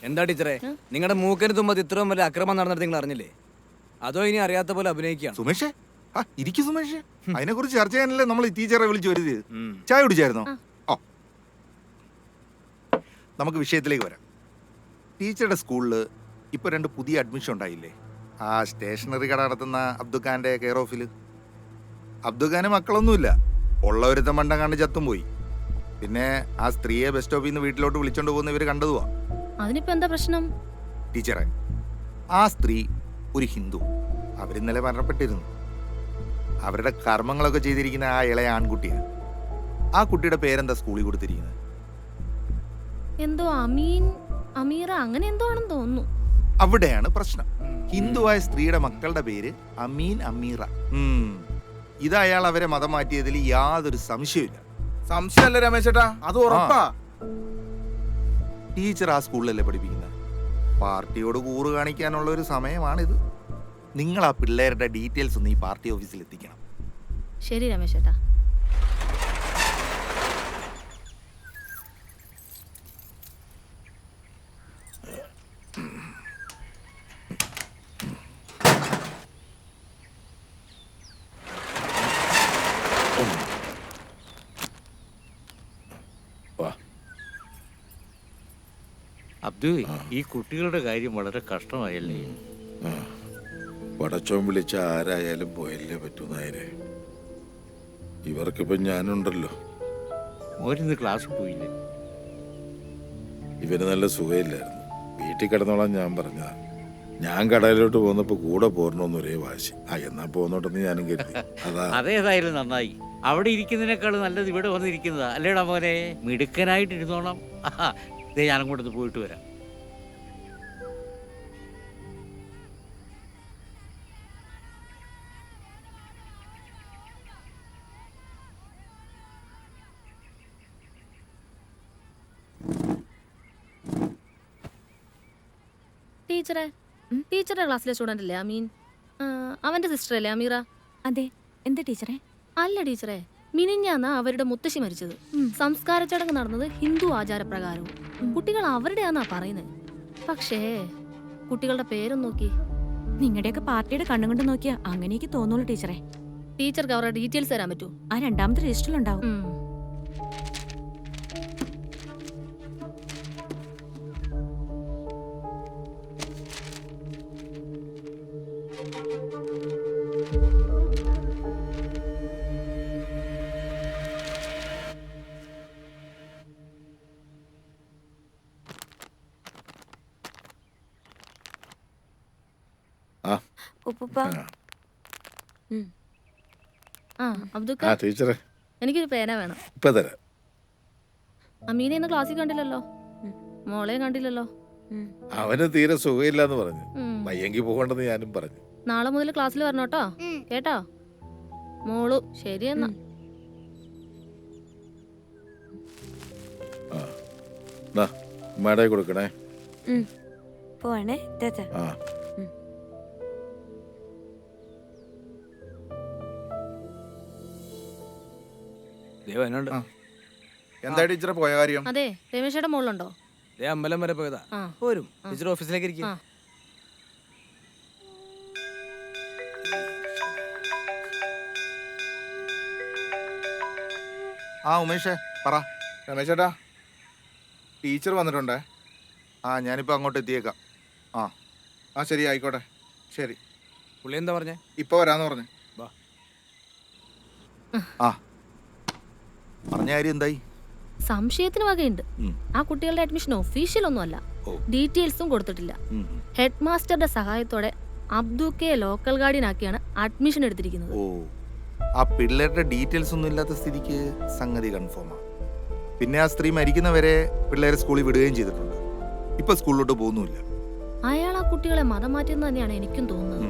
എന്താ ടീച്ചറെ, നിങ്ങളുടെ മൂക്കിന് തുമ്പത്ത് ഇത്രയും വലിയ അക്രമം നടന്നിട്ട് നിങ്ങൾ അറിഞ്ഞില്ലേ? അതോ ഇനി അറിയാത്ത പോലെ അഭിനയിക്കുകയാണ്? സുമേഷേ, ആ ഇരിക്കും സുമേഷേ. അതിനെ കുറിച്ച് ചർച്ച ചെയ്യാനല്ലേ നമ്മൾ ഈ ടീച്ചറെ വിളിച്ചു വരുന്നത്. ചായ കുടിച്ചായിരുന്നോ? ഓ, നമുക്ക് വിഷയത്തിലേക്ക് വരാം. ടീച്ചറുടെ സ്കൂളിൽ ഇപ്പൊ 2 പുതിയ അഡ്മിഷൻ ഉണ്ടായില്ലേ? ആ സ്റ്റേഷനറി കട നടത്തുന്ന അബ്ദുഖാന്റെ കെയർ ഓഫിൽ. അബ്ദുഖാന് മക്കളൊന്നുമില്ല, ഉള്ള ഒരുത്തൻ മണ്ടം കണ്ട് ചത്തും പോയി. പിന്നെ ആ സ്ത്രീയെ ബസ് സ്റ്റോപ്പിൽ നിന്ന് വീട്ടിലോട്ട് വിളിച്ചോണ്ട് പോകുന്ന ഇവര് കണ്ടതുവാ. അതിനിപ്പോ എന്താ പ്രശ്നം? ടീച്ചറെ, ആ സ്ത്രീ ഒരു ഹിന്ദു. അവരിന്നലെ മരണപ്പെട്ടിരുന്നു. അവരുടെ കർമ്മങ്ങളൊക്കെ ചെയ്തിരിക്കുന്ന ആ ഇളയ ആൺകുട്ടിയാണ്. ആ കുട്ടിയുടെ പേരെന്താ സ്കൂളിൽ കൊടുത്തിരിക്കുന്നത്? എന്തോ അമീറ അങ്ങനെ എന്തോ ആണെന്ന് തോന്നുന്നു. അവിടെയാണ് പ്രശ്നം. ഹിന്ദുവായ സ്ത്രീയുടെ മക്കളുടെ പേര് അമീൻ, അമീറ. ഇത് അയാൾ അവരെ മതം മാറ്റിയതിൽ യാതൊരു സംശയമില്ല. സംശയമല്ല രമേശേട്ടാ, അത് ഉറപ്പാ. ടീച്ചർ ആ സ്കൂളിലല്ലേ പഠിപ്പിക്കുന്നത്? പാർട്ടിയോട് കൂറ് കാണിക്കാനുള്ള ഒരു സമയമാണിത്. നിങ്ങൾ ആ പിള്ളേരുടെ ഡീറ്റെയിൽസ് ഒന്ന് ഈ പാർട്ടി ഓഫീസിൽ എത്തിക്കണം. ശരി രമേശ് ചേട്ടാ. അബ്ദു, ഈ കുട്ടികളുടെ കാര്യം വളരെ കഷ്ടമായല്ലേ? പടച്ചോൻ വിളിച്ച ആരായാലും പോയല്ലേ പറ്റൂ നായരെ. ഇവർക്കിപ്പം ഞാനുണ്ടല്ലോ. മോരിന്ന് ക്ലാസ് പോയില്ലേ? ഇവന് നല്ല സുഖമില്ലായിരുന്നു. വീട്ടിൽ കിടന്നോളാം ഞാൻ പറഞ്ഞതാ. ഞാൻ കടയിലോട്ട് പോന്നപ്പോ കൂടെ പോരണോന്ന് ഒരേ വാശി. എന്നാ പോന്നോട്ടെന്ന് ഞാനും കരുതി. അതാ. അതേതായാലും നന്നായി. അവിടെ ഇരിക്കുന്നതിനേക്കാൾ നല്ലത് ഇവിടെ വന്നിരിക്കുന്നതാ അല്ലേടാ മോനെ? മിടുക്കനായിട്ടിരുന്നോണം. ഇതേ ഞാനും കൂടെ പോയിട്ട് വരാം. ടീച്ചറുടെ ക്ലാസ്സിലെ സ്റ്റുഡൻ്റ് അല്ലേ അമീൻ? അവൻ്റെ സിസ്റ്റർ അല്ലേ അമീറ? അതെ. എന്താ ടീച്ചറെ? അല്ല ടീച്ചറെ, മിനിഞ്ഞാന്നാ അവരുടെ മുത്തശ്ശി മരിച്ചത്. സംസ്കാര ചടങ്ങ് നടന്നത് ഹിന്ദു ആചാരപ്രകാരവും. കുട്ടികൾ അവരുടെയാന്നാ പറയുന്നത്. പക്ഷേ കുട്ടികളുടെ പേരും നോക്കി. നിങ്ങളുടെയൊക്കെ പാർട്ടിയുടെ കണ്ണും കൊണ്ട് നോക്കിയാ അങ്ങനെയൊക്കെ തോന്നുള്ളൂ ടീച്ചറെ. ടീച്ചർക്ക് അവരുടെ ഡീറ്റെയിൽസ് തരാൻ പറ്റൂ? ആ രണ്ടാമത്തെ രജിസ്റ്ററിലുണ്ടാവും. ടീച്ചറെ, എനിക്കൊരു പേന വേണം. ഇപ്പൊ തരാം. അമീനെ ഇന്ന് ക്ലാസ്സിൽ കണ്ടില്ലല്ലോ, മോളെ കണ്ടില്ലല്ലോ. അവന് തീരെ സുഖമില്ലാന്ന് പറഞ്ഞു. വയ്യെങ്കിൽ പോകണ്ടെന്ന് ഞാനും പറഞ്ഞു. നാളെ മുതൽ ക്ലാസ്സിൽ വരണോട്ടോ, കേട്ടോ മോളു? ശരിയെന്നാ. മേടയെ കൊടുക്കണേ. പോവാണേ. എന്താ ടീച്ചറെ പോയ കാര്യം? അതെ, രമേശയുടെ മോളുണ്ടോ? അമ്പലം വരെ പോയതാ. പോരും. ടീച്ചർ ഓഫീസിലേക്ക് ഇരിക്കും. ഉമേഷേ പറ. രമേശേട്ടാ, ടീച്ചർ വന്നിട്ടുണ്ടേ. ഞാനിപ്പോ അങ്ങോട്ട് എത്തിയേക്കാം. ശരി, ആയിക്കോട്ടെ. ശരി. പുള്ളി എന്താ പറഞ്ഞേ? ഇപ്പൊ വരാന്ന് പറഞ്ഞു. പറഞ്ഞ കാര്യം എന്തായി? സംശയത്തിന് വകയുണ്ട്. ആ കുട്ടികളുടെ അഡ്മിഷൻ ഒഫീഷ്യൽ ഒന്നും അല്ല, ഡീറ്റെയിൽസും കൊടുത്തിട്ടില്ല. ഹെഡ് മാസ്റ്ററുടെ സഹായത്തോടെ അബ്ദുക്കെ ലോക്കൽ ഗാർഡിയൻ ആക്കിയാണ് അഡ്മിഷൻ എടുത്തിരിക്കുന്നത്. ആ പിള്ളേരുടെ ഡീറ്റെയിൽസ് ഒന്നും ഇല്ലാത്ത സ്ഥിതിക്ക് സംഗതി കൺഫേമാണ്. പിന്നെ ആ സ്ത്രീ മരിക്കുന്നവരെ പിള്ളേരെ സ്കൂളിൽ വിടുകയും ചെയ്തിട്ടുണ്ട്. ഇപ്പൊ സ്കൂളിലോട്ട് പോകുന്നുമില്ല. അയാൾ ആ കുട്ടികളെ മതം മാറ്റിയെന്ന് തന്നെയാണ് എനിക്കും തോന്നുന്നത്.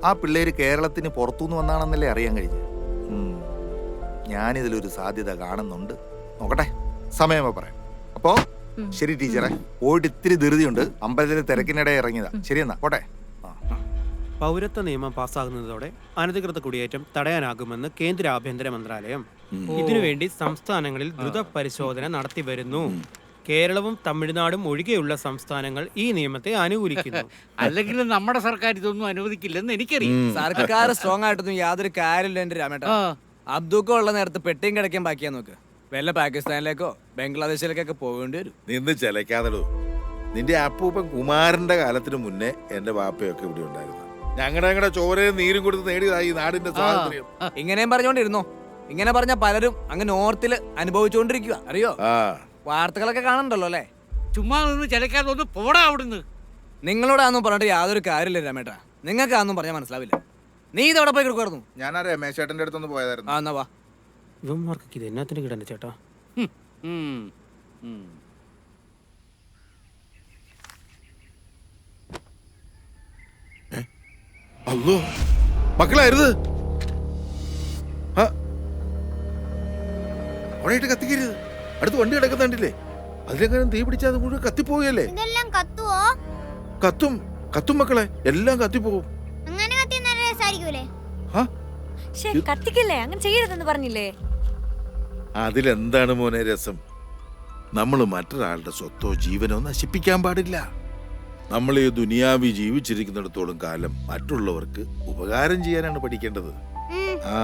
ആ പിള്ളേര് കേരളത്തിന് പുറത്തുനിന്ന് വന്നാണെന്നല്ലേ അറിയാൻ കഴിഞ്ഞത്. ഞാനിതിലൊരു സാധ്യത കാണുന്നുണ്ട്. നോക്കട്ടെ, സമയമോ പറയാം. അപ്പോ ശരി ടീച്ചറെ, പോയിട്ട് ഇത്തിരി ധൃതിയുണ്ട്. അമ്പലത്തിലെ തിരക്കിനിടെ ഇറങ്ങിയതാ. ശരിയെന്നാ, പോട്ടെ. പൗരത്വ നിയമം പാസ്സാകുന്നതോടെ അനധികൃത കുടിയേറ്റം തടയാനാകുമെന്ന് കേന്ദ്ര ആഭ്യന്തര മന്ത്രാലയം. ഇതിനുവേണ്ടി സംസ്ഥാനങ്ങളിൽ ദ്രുത പരിശോധന നടത്തി വരുന്നു. കേരളവും തമിഴ്നാടും ഒഴികെയുള്ള സംസ്ഥാനങ്ങൾ ഈ നിയമത്തെ അനുകൂലിക്കുന്നു. അല്ലെങ്കിൽ നമ്മുടെ സർക്കാർ ഇതൊന്നും അനുവദിക്കില്ലെന്ന് എനിക്കറിയാം. സർക്കാർ സ്ട്രോങ് ആയിട്ടൊന്നും യാതൊരു കാര്യമില്ല എന്റെ രാമേട്ട. അബ്ദുക്ക ഉള്ള നേരത്ത് പെട്ടിയും കിടക്കാൻ ബാക്കിയാ നോക്ക്. വല്ല പാകിസ്ഥാനിലേക്കോ ബംഗ്ലാദേശിലേക്കൊക്കെ പോകേണ്ടി വരും. നിന്ന് ചിലക്കാതടൂ. നിന്റെ അപ്പൂപ്പൻ കുമാരന്റെ കാലത്തിന് മുന്നേ എന്റെ വാപ്പയൊക്കെ ഇവിടെ ഉണ്ടായിരുന്നു. ഞങ്ങളുടെ ചോരയും നീരും കൊടുത്ത് നേടിയതായി നാടിന്റെ സ്വാതന്ത്ര്യം. ഇങ്ങനെയും പറഞ്ഞോണ്ടിരുന്നോ? ഇങ്ങനെ പറഞ്ഞ പലരും അങ്ങ് നോർത്തില് അനുഭവിച്ചുകൊണ്ടിരിക്കുക, അറിയോ? വാർത്തകളൊക്കെ കാണണ്ടല്ലോ അല്ലേ? ചുമ്മാ നിന്ന് ചിലക്കാതെ ഒന്ന് പോടാ അവിടുന്ന്. നിങ്ങളോടാന്നും പറഞ്ഞിട്ട് യാതൊരു കാര്യമില്ല രാമേട്ടാ. നിങ്ങൾക്ക് അതൊന്നും പറഞ്ഞാൽ മനസ്സിലാവില്ല. നീ ഇതവിടെ പോയി കിടക്കുമായിരുന്നു. ഞാൻ ആ രമേശ് ചേട്ടന്റെ അടുത്തൊന്ന് പോയതായിരുന്നു. ആ എന്നാ വാ. ഇവന്മാർക്ക് ഇത് എന്നാത്തിന് കിടന്നെ ചേട്ടാ? അല്ലോ മക്കളായിരുത്, അവിടെയായിട്ട് കത്തിക്കരുത്. അടുത്ത് വണ്ടി കിടക്കുന്നുണ്ടില്ലേ, അതിലെങ്ങനെ തീ പിടിച്ചാൽ അത് മുഴുവൻ കത്തിപ്പോവുകയല്ലേ? ഇതെല്ലാം കത്തുവോ? കത്തും കത്തും മക്കളെ, എല്ലാം കത്തിപ്പോവും. അങ്ങനെ കത്തി നല്ല രസായിരിക്കൂലേ? കത്തിക്കല്ലേ, അങ്ങനെ ചെയ്യരുതെന്ന് പറഞ്ഞില്ലേ? അതിലെന്താണ് മോനെ രസം? നമ്മൾ മറ്റൊരാളുടെ സ്വത്തോ ജീവനോ നശിപ്പിക്കാൻ പാടില്ല. നമ്മൾ ഈ ദുനിയാവി ജീവിച്ചിരിക്കുന്നിടത്തോളം കാലം മറ്റുള്ളവർക്ക് ഉപകാരം ചെയ്യാനാണ് പഠിക്കേണ്ടത്. ആ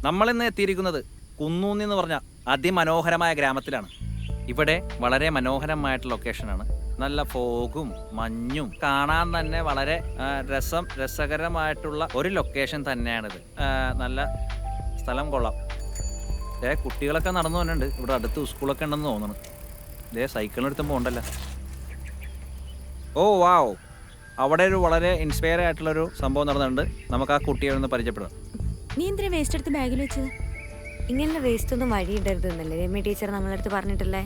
നമ്മളിന്ന് എത്തിയിരിക്കുന്നത് കുന്നൂന്നി എന്ന് പറഞ്ഞ അതിമനോഹരമായ ഗ്രാമത്തിലാണ്. ഇവിടെ വളരെ മനോഹരമായിട്ടുള്ള ലൊക്കേഷനാണ്. നല്ല ഫോഗും മഞ്ഞും കാണാൻ തന്നെ വളരെ രസകരമായിട്ടുള്ള ഒരു ലൊക്കേഷൻ തന്നെയാണിത്. നല്ല സ്ഥലം കൊള്ളാം. കുട്ടികളൊക്കെ നടന്നു വന്നിട്ടുണ്ട്. ഇവിടെ അടുത്ത് സ്കൂളൊക്കെ ഉണ്ടെന്ന് തോന്നുന്നു. സൈക്കിളിനെടുത്തും പോകണ്ടല്ലോ. ഓ വാവ്, അവിടെ ഒരു വളരെ ഇൻസ്പയർ ആയിട്ടുള്ളൊരു സംഭവം നടന്നിട്ടുണ്ട്. നമുക്ക് ആ കുട്ടിയെ ഒന്ന് പരിചയപ്പെടാം. നീ എന്തിനാ വേസ്റ്റ് എടുത്ത് ബാഗിൽ വെച്ചത്? ഇങ്ങനെ വേസ്റ്റ് ഒന്നും വഴിയിടരുത് എന്നല്ലേ രമ്യ ടീച്ചർ നമ്മളടുത്ത് പറഞ്ഞിട്ടില്ലേ?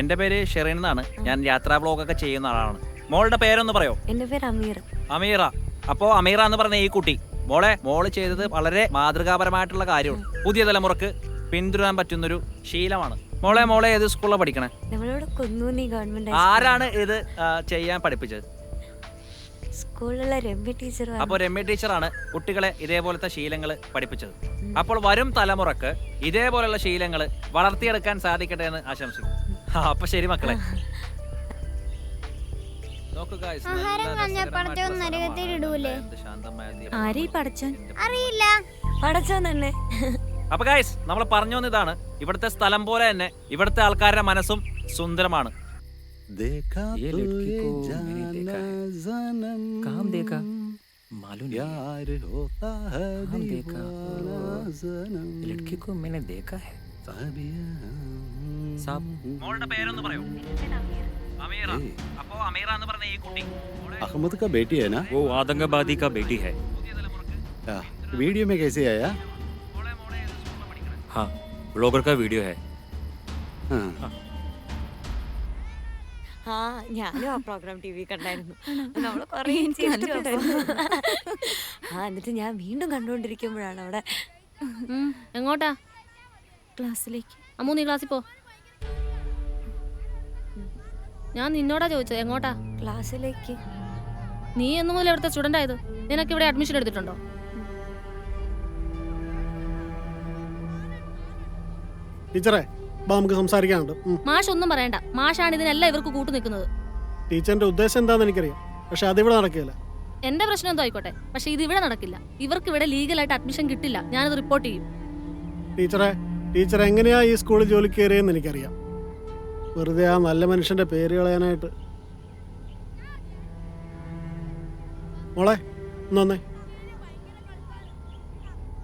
എൻ്റെ പേര് ഷെറിൻ എന്നാണ്. ഞാൻ യാത്രാ ബ്ലോഗൊക്കെ ചെയ്യുന്ന ആളാണ്. മോളുടെ പേരൊന്ന് പറയോ? എൻ്റെ പേര് അമീറ. അമീറ. അപ്പോൾ അമീറ എന്ന് പറഞ്ഞ ഈ കുട്ടി മോള് ചെയ്തത് വളരെ മാതൃകാപരമായിട്ടുള്ള കാര്യമാണ്. പുതിയ തലമുറക്ക് പിന്തുടരാൻ പറ്റുന്നൊരു ശീലമാണ്. മോളെ ഏത് സ്കൂളിലാണ് പഠിക്കണേ? നമ്മളോട് കുന്നൂന്നി ഗവൺമെന്റ്. ആരാണ് ഇത് ചെയ്യാൻ പഠിപ്പിച്ചത്? സ്കൂളിലുള്ള രമ്യ ടീച്ചർ. അപ്പോൾ രമ്യ ടീച്ചറാണ് കുട്ടികളെ ഇതേപോലത്തെ ശീലങ്ങൾ പഠിപ്പിച്ചത്. അപ്പോൾ വരും തലമുറക്ക് ഇതേപോലെയുള്ള ശീലങ്ങൾ വളർത്തിയെടുക്കാൻ സാധിക്കട്ടെ എന്ന് ആശംസിക്കുന്നു. അപ്പൊ ശരി മക്കളെ. അറിയില്ല. അപ്പൊ ഗൈസ്, നമ്മൾ പറഞ്ഞു വന്നതാണ്, ഇവിടുത്തെ സ്ഥലം പോലെ തന്നെ ഇവിടുത്തെ ആൾക്കാരുടെ മനസ്സും സുന്ദരമാണ്. മോളുടെ പേരൊന്ന് പറയോ? अमीरा. अपो अमीरा എന്ന് പറഞ്ഞ ഈ കുട്ടി अहमद का बेटी है ना? वो आतंकवादी का बेटी है। वीडियो में कैसे आया? हाँ, ब्लॉगर का वीडियो है। ഞാനും ആ പ്രോഗ്രാം ടി വി കണ്ടായിരുന്നു. എന്നിട്ട് ഞാൻ വീണ്ടും കണ്ടുകൊണ്ടിരിക്കുമ്പോഴാണ് അവിടെ. എങ്ങോട്ടാ? ക്ലാസ്സിലേക്ക്. അമ്മു നീ ക്ലാസ്സിൽ പോ. ഞാൻ നിന്നോടാ ചോദിച്ചത് എങ്ങോട്ടാ? ക്ലാസ്സിലേക്ക്. നീ എന്ന് മുതൽ ഇവിടുത്തെ സ്റ്റുഡന്റ് ആയത്? നിനക്ക് ഇവിടെ അഡ്മിഷൻ എടുത്തിട്ടുണ്ടോ? ടീച്ചറെ നമുക്ക് സംസാരിക്കാനുണ്ട്. മാഷ് ഒന്നും പറയണ്ട. മാഷാണ് ഇതിനെല്ലാം ഇവർക്ക് കൂട്ടു നിൽക്കുന്നത്. ടീച്ചറിന്റെ ഉദ്ദേശം എന്താണെന്ന് എനിക്കറിയാം, പക്ഷെ അതിവിടെ നടക്കില്ല. എന്റെ പ്രശ്നം എന്തോ ആയിക്കോട്ടെ, പക്ഷെ ഇത് ഇവിടെ നടക്കില്ല. ഇവർക്ക് ഇവിടെ ലീഗലായിട്ട് അഡ്മിഷൻ കിട്ടില്ല. ഞാനത് റിപ്പോർട്ട് ചെയ്യും. ടീച്ചർ എങ്ങനെയാ ഈ സ്കൂളിൽ ജോലി കയറിയെന്ന് എനിക്കറിയാം. വെറുതെ ആ നല്ല മനുഷ്യന്റെ പേര് കളയാനായിട്ട്. മോളെ ഒന്നേ,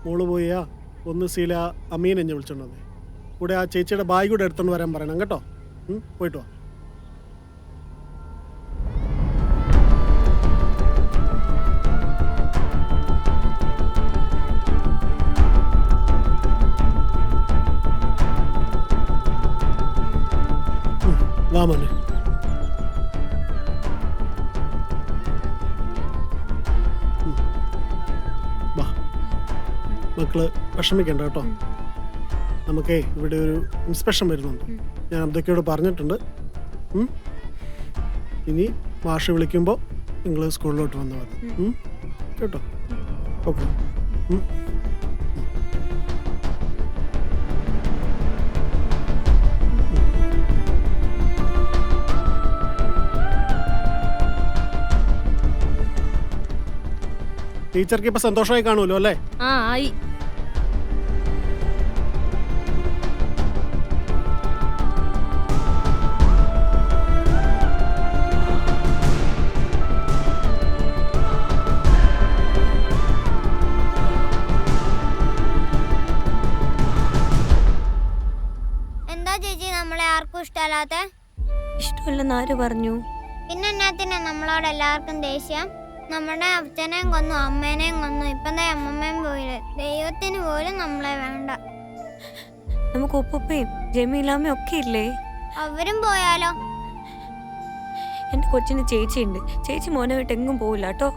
മോള് പോയാ ഒന്ന് സീല അമീൻ എന്നെ വിളിച്ചോണ്ടേ. കൂടെ ആ ചേച്ചിയുടെ ബാഗ് കൂടെ എടുത്തോണ്ട് വരാൻ പറയണം കേട്ടോ. പോയിട്ട് വാ. വാ മോനെ. വാ മക്കള് വിഷമിക്കണ്ട കേട്ടോ. നമുക്കേ ഇവിടെ ഒരു ഇൻസ്പെക്ഷൻ വരുന്നുണ്ട്. ഞാൻ അബ്ദക്കയോട് പറഞ്ഞിട്ടുണ്ട്. ഇനി മാഷ് വിളിക്കുമ്പോൾ നിങ്ങൾ സ്കൂളിലോട്ട് വന്നാൽ മതി കേട്ടോ. ഓക്കെ. ടീച്ചർക്ക് ഇപ്പൊ സന്തോഷമായി കാണുമല്ലോ അല്ലേ? ആ ആയി. ഇഷ്ടമല്ലാത്ത? ഇഷ്ടമില്ലെന്ന് ആര് പറഞ്ഞു? പിന്നെ എന്നാത്തിനാ നമ്മളോട് എല്ലാവർക്കും ദേഷ്യം? നമ്മുടെ അച്ഛനെയും കൊന്നു, അമ്മേനെയും കൊന്നു, ഇപ്പം ദേ അമ്മമ്മയും പോയില്ലേ. ദൈവത്തിന് പോലും നമ്മളെ വേണ്ട. നമുക്ക് ഉപ്പുപ്പയും ജമീലാമ്മയും ഒക്കെ ഇല്ലേ? അവരും പോയാലോ? എന്റെ കൊച്ചിന് ചേച്ചിയുണ്ട്. ചേച്ചി മോനെ വിട്ട് എങ്ങും പോവില്ല കേട്ടോ.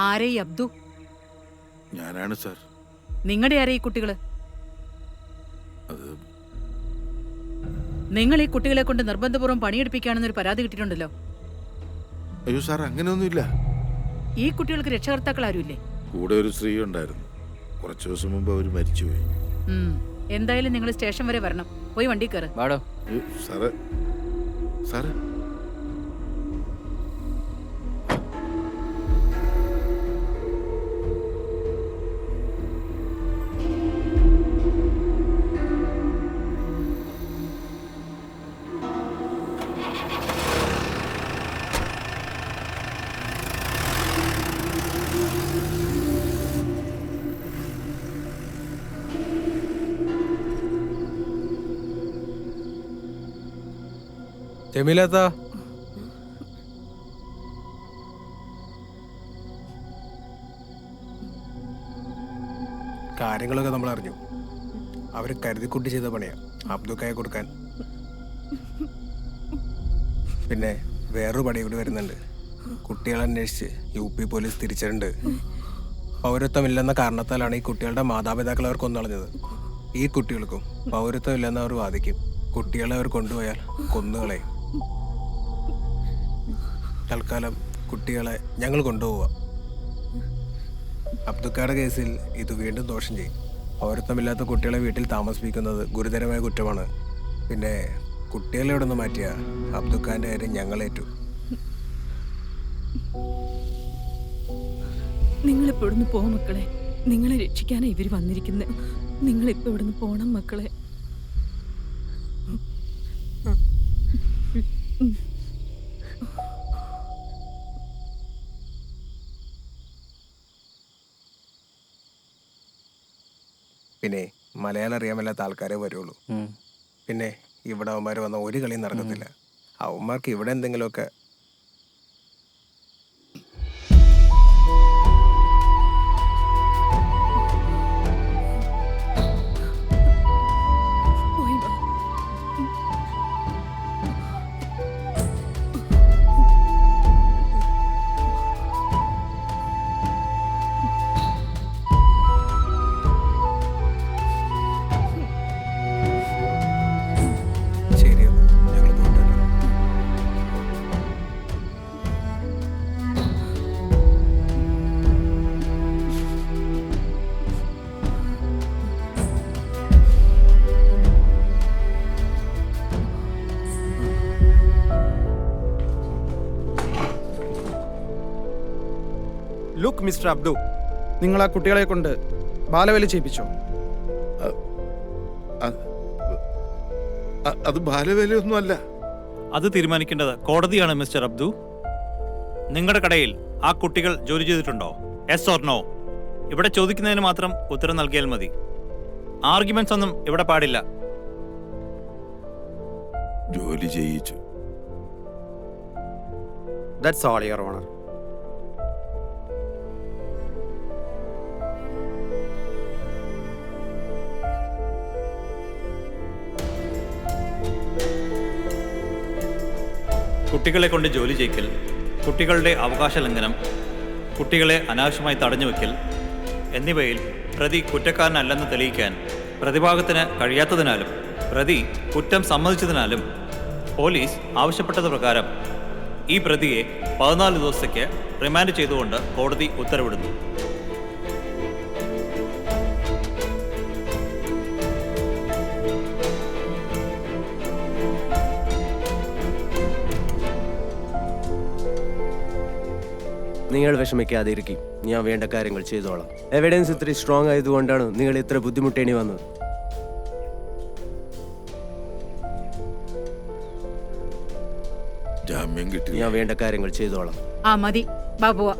ആരേ ഈ അബ്ദു? ഞാനാണ് സാർ. നിങ്ങളുടെ ആരേ ഈ കുട്ടികള്? അത് നിങ്ങൾ ഈ കുട്ടികളെ കൊണ്ട് നിർബന്ധപൂർവ്വം പണിയെടുപ്പിക്കുകയാണെന്നൊരു പരാതി കിട്ടിയിട്ടുണ്ടല്ലോ. അയ്യോ സാർ, അങ്ങനെയൊന്നുമില്ല. ഈ കുട്ടികൾക്ക് രക്ഷകർത്താക്കൾ ആരുമില്ലേ? കൂടെ ഒരു സ്ത്രീ ഉണ്ടായിരുന്നു. കുറച്ചു ദിവസം മുമ്പ് അവർ മരിച്ചുപോയി. എന്തായാലും നിങ്ങൾ സ്റ്റേഷൻ വരെ വരണം. പോയി വണ്ടി കയറ്. സാറ് സാറ് ജമീലത്താ, കാര്യങ്ങളൊക്കെ നമ്മൾ അറിഞ്ഞു. അവർ കരുതിക്കുട്ടി ചെയ്ത പണിയാ അബ്ദുക്കായെ കൊടുക്കാൻ. പിന്നെ വേറൊരു പണി കൂടി വരുന്നുണ്ട്. കുട്ടികളെ അന്വേഷിച്ച് UP പോലീസ് തിരിച്ചിട്ടുണ്ട്. പൗരത്വമില്ലെന്ന കാരണത്താലാണ് ഈ കുട്ടികളുടെ മാതാപിതാക്കൾ അവർ കൊന്നളഞ്ഞത്. ഈ കുട്ടികൾക്കും പൗരത്വമില്ലെന്ന് അവർ വാദിക്കും. കുട്ടികളെ അവർ കൊണ്ടുപോയാൽ കൊന്നുകളയും. തൽക്കാലം കുട്ടികളെ ഞങ്ങൾ കൊണ്ടുപോവാം. അബ്ദുക്കായുടെ കേസിൽ ഇത് വീണ്ടും ദോഷം ചെയ്യും. പൗരത്വമില്ലാത്ത കുട്ടികളെ വീട്ടിൽ താമസിപ്പിക്കുന്നത് ഗുരുതരമായ കുറ്റമാണ്. പിന്നെ കുട്ടികളെ ഇവിടെ നിന്ന് മാറ്റിയ അബ്ദുക്കാന്റെ കാര്യം ഞങ്ങളേറ്റു. നിങ്ങളിപ്പോ ഇവിടുന്ന് പോ മക്കളെ. നിങ്ങളെ രക്ഷിക്കാനാ ഇവര് വന്നിരിക്കുന്നത്. നിങ്ങളിപ്പോ ഇവിടുന്ന് പോണം മക്കളെ. പിന്നെ മലയാളം അറിയാൻ മേലാത്ത ആൾക്കാരെ വരുള്ളൂ. പിന്നെ ഇവിടെ അവന്മാർ വന്ന ഒരു കളിയും നടക്കത്തില്ല. അവന്മാർക്ക് ഇവിടെ എന്തെങ്കിലുമൊക്കെ ലുക്ക് മിസ്റ്റർ അബ്ദു, നിങ്ങൾ ആ കുട്ടികളെ കൊണ്ട് ബാലവേല ചെയ്യിപ്പിച്ചോ? അത് ബാലവേലയൊന്നും അല്ല. അത് തീരുമാനിക്കേണ്ടത് കോടതിയാണ് മിസ്റ്റർ അബ്ദു. നിങ്ങളുടെ കടയിൽ ആ കുട്ടികൾ ജോലി ചെയ്തിട്ടുണ്ടോ? Yes or no? ഇവിടെ ചോദിക്കുന്നതിന് മാത്രം ഉത്തരം നൽകിയാൽ മതി. ആർഗ്യുമെന്റ്സ് ഒന്നും ഇവിടെ പാടില്ല. ജോലി ചെയ്യിച്ചു. That's all your honour. കുട്ടികളെ കൊണ്ട് ജോലി ചെയ്യിക്കൽ, കുട്ടികളുടെ അവകാശ ലംഘനം, കുട്ടികളെ അനാവശ്യമായി തടഞ്ഞുവെക്കൽ എന്നിവയിൽ പ്രതി കുറ്റക്കാരനല്ലെന്ന് തെളിയിക്കാൻ പ്രതിഭാഗത്തിന് കഴിയാത്തതിനാലും പ്രതി കുറ്റം സമ്മതിച്ചതിനാലും പോലീസ് ആവശ്യപ്പെട്ടത് പ്രകാരം ഈ പ്രതിയെ 14 ദിവസത്തേക്ക് റിമാൻഡ് ചെയ്തുകൊണ്ട് കോടതി ഉത്തരവിടുന്നു. നിങ്ങൾ വിഷമിക്കാതിരിക്കും. ഞാൻ വേണ്ട കാര്യങ്ങൾ ചെയ്തോളാം. എവിഡൻസ് ഇത്ര സ്ട്രോങ് ആയതുകൊണ്ടാണ് നിങ്ങൾ ഇത്ര ബുദ്ധിമുട്ടേണ്ടി വന്നത്. ജാമ്യം കിട്ടി. ഞാൻ വേണ്ട കാര്യങ്ങൾ ചെയ്തോളാം. ആ മതി ബാബുവ.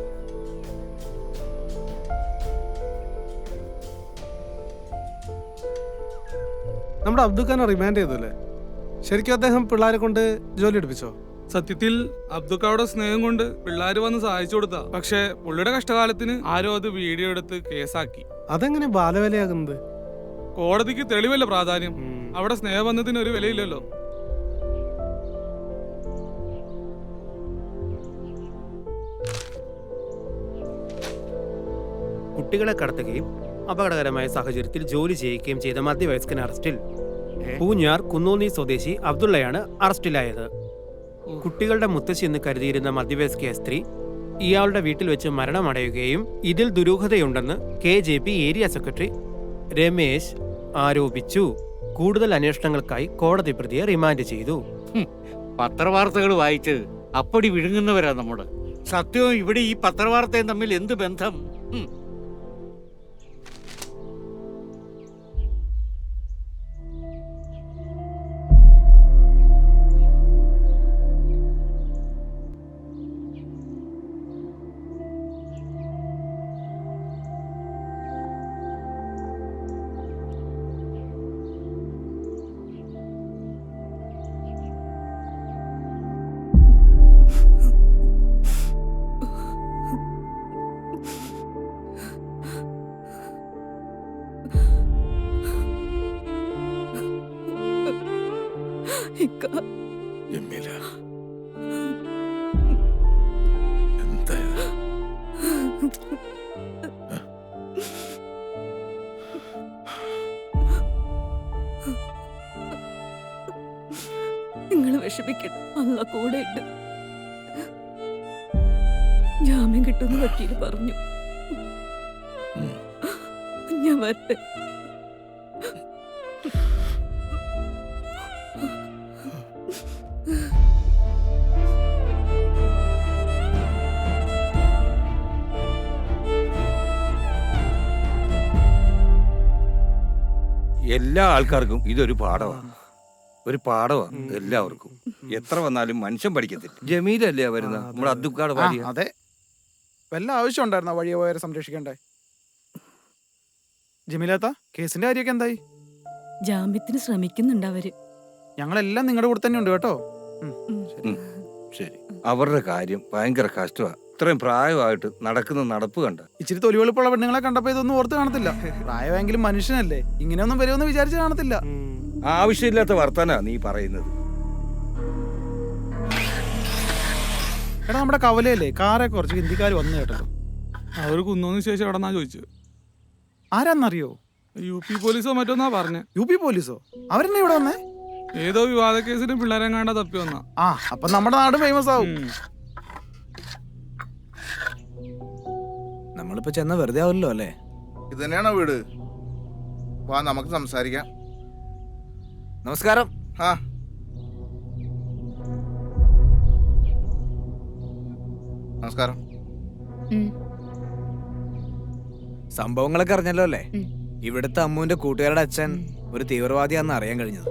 നമ്മുടെ അബ്ദുഖാനെ റിമാൻഡ് ചെയ്തല്ലേ? ശരിക്കും അദ്ദേഹം പിള്ളേരെ കൊണ്ട് ജോലി എടുപ്പിച്ചോ? സത്യത്തിൽ അബ്ദുക്കായുടെ സ്നേഹം കൊണ്ട് പിള്ളേര് വന്ന് സഹായിച്ചു കൊടുത്താ. പക്ഷെ പുള്ളിയുടെ കഷ്ടകാലത്തിന് ആരോ അത് വീഡിയോ എടുത്ത് കേസാക്കി. അതെങ്ങനെ ബാലവേലയാകുന്നത്? കോടതിക്ക് തെളിവല്ല പ്രാധാന്യം. അവിടെ സ്നേഹബന്ധത്തിന് ഒരു വിലയില്ലല്ലോ. കുട്ടികളെ കടത്തുകയും അപകടകരമായ സാഹചര്യത്തിൽ ജോലി ചെയ്യിക്കുകയും ചെയ്ത മധ്യവയസ്കൻ അറസ്റ്റിൽ. പൂഞ്ഞാർ കുന്നോന്നി സ്വദേശി അബ്ദുള്ളയാണ് അറസ്റ്റിലായത്. കുട്ടികളുടെ മുത്തശ്ശി എന്ന് കരുതിയിരുന്ന മധ്യവയസ്ക സ്ത്രീ ഇയാളുടെ വീട്ടിൽ വെച്ച് മരണമടയുകയും ഇതിൽ ദുരൂഹതയുണ്ടെന്ന് KJP ഏരിയ സെക്രട്ടറി രമേശ് ആരോപിച്ചു. കൂടുതൽ അന്വേഷണങ്ങൾക്കായി കോടതി പ്രതിയെ റിമാൻഡ് ചെയ്തു. പത്രവാർത്തകൾ വായിച്ച് അപ്പടി വിഴുങ്ങുന്നവരാ നമ്മുടെ. സത്യവും ഇവിടെ ഈ പത്രവാർത്തയും തമ്മിൽ എന്ത് ബന്ധം? ജമീല, എന്താ ഇത്? നിങ്ങൾ വിഷമിക്കണം, അല്ല കൂടെ ഉണ്ട്. ജാമ്യം കിട്ടുന്ന വക്കീല് പറഞ്ഞു. ഞാൻ വരട്ടെ. എല്ലാ ആൾക്കാർക്കും ഇതൊരു പാഠമാണ്. ഒരു പാഠമാണ് എല്ലാവർക്കും. എത്ര വന്നാലും മനുഷ്യൻ പഠിക്കത്തില്ല. ജമീലല്ലേ വരുന്ന നമ്മുടെ അബ്ദുക്കാട് ഭാര്യ? അതെ, വല്ല ആവശ്യം ഉണ്ടായിരുന്ന വഴിയെ പോയവരെ സംരക്ഷിക്കണ്ടേ? ജമീലാത്ത, കേസിന്റെ കാര്യമൊക്കെ എന്തായി? ജാമ്യത്തിന് ശ്രമിക്കുന്നുണ്ട് അവര്. ഞങ്ങളെല്ലാം നിങ്ങളുടെ കൂടെ തന്നെ ഉണ്ട് കേട്ടോ. ശരി. അവരുടെ കാര്യം ഭയങ്കര കഷ്ടമാണ്. ഇത്രയും പ്രായമായിട്ട് നടക്കുന്ന നടപ്പ് കണ്ട. ഇച്ചിരി തൊലിവെളുപ്പുള്ള പെണ്ണുങ്ങളെ കണ്ടപ്പോ ഇതൊന്നും ഓർത്ത് കാണത്തില്ല. പ്രായമെങ്കിലും മനുഷ്യനല്ലേ, ഇങ്ങനെയൊന്നും വരുമെന്ന് വിചാരിച്ച് കാണത്തില്ല. ആവശ്യമില്ലാത്ത വർത്താനാ നീ പറയുന്നത്. എടാ, നമ്മുടെ കവലയല്ലേ കാറെ കുറച്ച് ഹിന്ദിക്കാർ വന്നു കേട്ടല്ലോ. അവർ കുന്നോന്ന് ശേഷം എവിടെന്നാ ചോദിച്ചത്. ആരാന്നറിയോ? UP പോലീസോ മറ്റോന്നാ പറഞ്ഞേ. UP പോലീസോ? അവരെന്നെ ഇവിടെ വന്നേ? ഏതോ വിവാദ കേസിന് പിള്ളേരെങ്ങാണ്ട തപ്പി വന്ന. അപ്പൊ നമ്മുടെ നാട് ഫേമസ് ആവും. നമ്മളിപ്പോ ചെന്ന വെറുതെ ആവില്ലല്ലോ അല്ലേ? ഇത് തന്നെയാണോ വീട്? വാ, നമുക്ക് സംസാരിക്കാം. നമസ്കാരം. നമസ്കാരം. സംഭവങ്ങളൊക്കെ അറിഞ്ഞല്ലോ അല്ലേ? ഇവിടുത്തെ അമ്മുവിന്റെ കൂട്ടുകാരുടെ അച്ഛൻ ഒരു തീവ്രവാദിയാണെന്ന് അറിയാൻ കഴിഞ്ഞത്.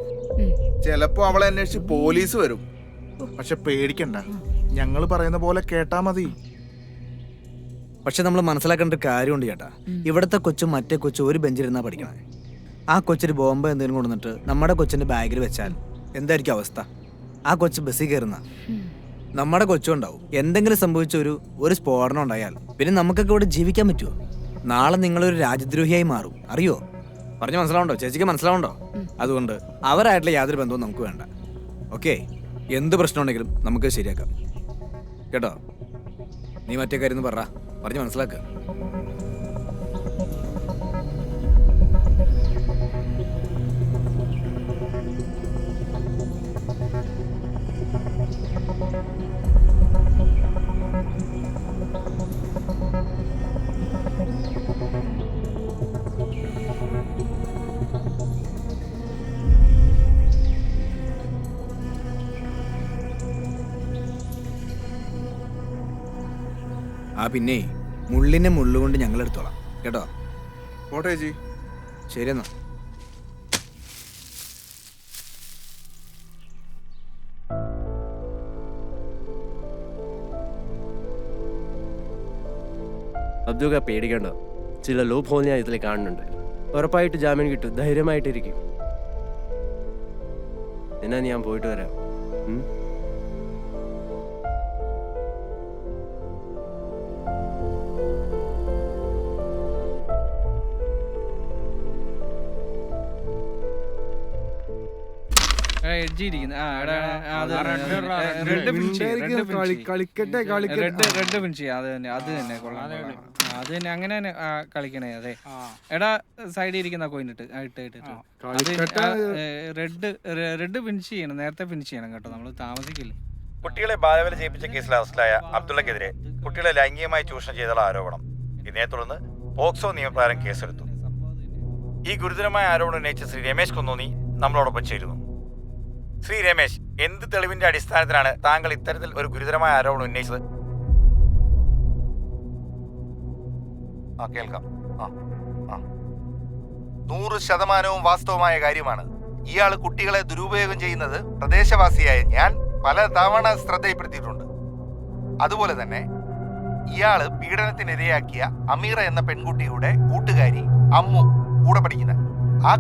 ചിലപ്പോ അവളെ അന്വേഷിച്ച് പോലീസ് വരും. പക്ഷെ പേടിക്കണ്ട, ഞങ്ങൾ പറയുന്ന പോലെ കേട്ടാ മതി. പക്ഷെ നമ്മൾ മനസ്സിലാക്കേണ്ട ഒരു കാര്യമുണ്ട് ചേട്ടാ. ഇവിടുത്തെ കൊച്ചും മറ്റേ കൊച്ചും ഒരു ബെഞ്ചിലിരുന്നാ പഠിക്കണേ. ആ കൊച്ചിന് ബോംബ് എന്തെങ്കിലും കൊണ്ടുവന്നിട്ട് നമ്മുടെ കൊച്ചിന്റെ ബാഗിൽ വെച്ചാൽ എന്തായിരിക്കും അവസ്ഥ? ആ കൊച്ച് ബസ്സിൽ കയറുന്ന നമ്മുടെ കൊച്ചും ഉണ്ടാവും. എന്തെങ്കിലും സംഭവിച്ച ഒരു സ്ഫോടനം ഉണ്ടായാൽ പിന്നെ നമുക്കൊക്കെ ഇവിടെ ജീവിക്കാൻ പറ്റുമോ? നാളെ നിങ്ങളൊരു രാജ്യദ്രോഹിയായി മാറും. അറിയോ? പറഞ്ഞ് മനസ്സിലാവുണ്ടോ? ചേച്ചിക്ക് മനസ്സിലാവുണ്ടോ? അതുകൊണ്ട് അവരായിട്ടുള്ള യാതൊരു ബന്ധവും നമുക്ക് വേണ്ട. ഓക്കെ? എന്ത് പ്രശ്നം ഉണ്ടെങ്കിലും നമുക്ക് ശരിയാക്കാം കേട്ടോ. നീ മറ്റേ കാര്യം പറഞ്ഞ് മനസ്സിലാക്കുക. ആ പിന്നെ മുള്ളിനെ മുള്ളുകൊണ്ട് ഞങ്ങൾ എടുത്തോളാം കേട്ടോ. പോട്ടെ ചേച്ചി. ശരി എന്നാ. അബ്ദുക പേടിക്കണ്ട, ചില ലൂപ്പ് ഹോൾ ഞാൻ ഇതിൽ കാണുന്നുണ്ട്. ഉറപ്പായിട്ട് ജാമ്യം കിട്ടും, ധൈര്യമായിട്ടിരിക്കും. എന്നാ ഞാൻ പോയിട്ട് വരാം. കളിക്കട്ടെ റെഡ് ഫിനിഷ് ചെയ്യാം. അത് തന്നെ കൊള്ളാം. അത് തന്നെ അങ്ങനെ തന്നെ കളിക്കണേ. അതെ എടാ, സൈഡിൽ ഇരിക്കുന്ന കോയിൻ ഇട്ട് റെഡ് ഫിനിഷ് ചെയ്യണം, നേരത്തെ ഫിനിഷ് ചെയ്യണം കേട്ടോ, നമ്മൾ താമസിക്കില്ല. കുട്ടികളെ ബാലവേല ചെയ്യിപ്പിച്ച കേസിൽ അറസ്റ്റിലായ അബ്ദുള്ളക്കെതിരെ കുട്ടികളെ ലൈംഗികമായി ചൂഷണം ചെയ്തുള്ള ആരോപണം. ഇതിനെ തുടർന്ന് പോക്സോ നിയമപ്രകാരം കേസെടുത്തു. ഈ ഗുരുതരമായ ആരോപണം ഉന്നയിച്ച ശ്രീ രമേശ് കുന്നോന്നി നമ്മളോടൊപ്പം ചേരുന്നു. ശ്രീ രമേശ്, എന്ത് തെളിവിന്റെ അടിസ്ഥാനത്തിലാണ് താങ്കൾ ഇത്തരത്തിൽ ഒരു ഗുരുതരമായ ആരോപണം ഉന്നയിച്ചത്? കേൾക്കാം. 100% വാസ്തവമായ കാര്യമാണ്. ഇയാൾ കുട്ടികളെ ദുരുപയോഗം ചെയ്യുന്നത് പ്രദേശവാസിയായ ഞാൻ പല തവണ ശ്രദ്ധയിൽപ്പെടുത്തിയിട്ടുണ്ട്. അതുപോലെ തന്നെ ഇയാള് പീഡനത്തിനിരയാക്കിയ അമീറ എന്ന പെൺകുട്ടിയുടെ കൂട്ടുകാരി അമ്മു കൂടെ പഠിക്കുന്ന ആ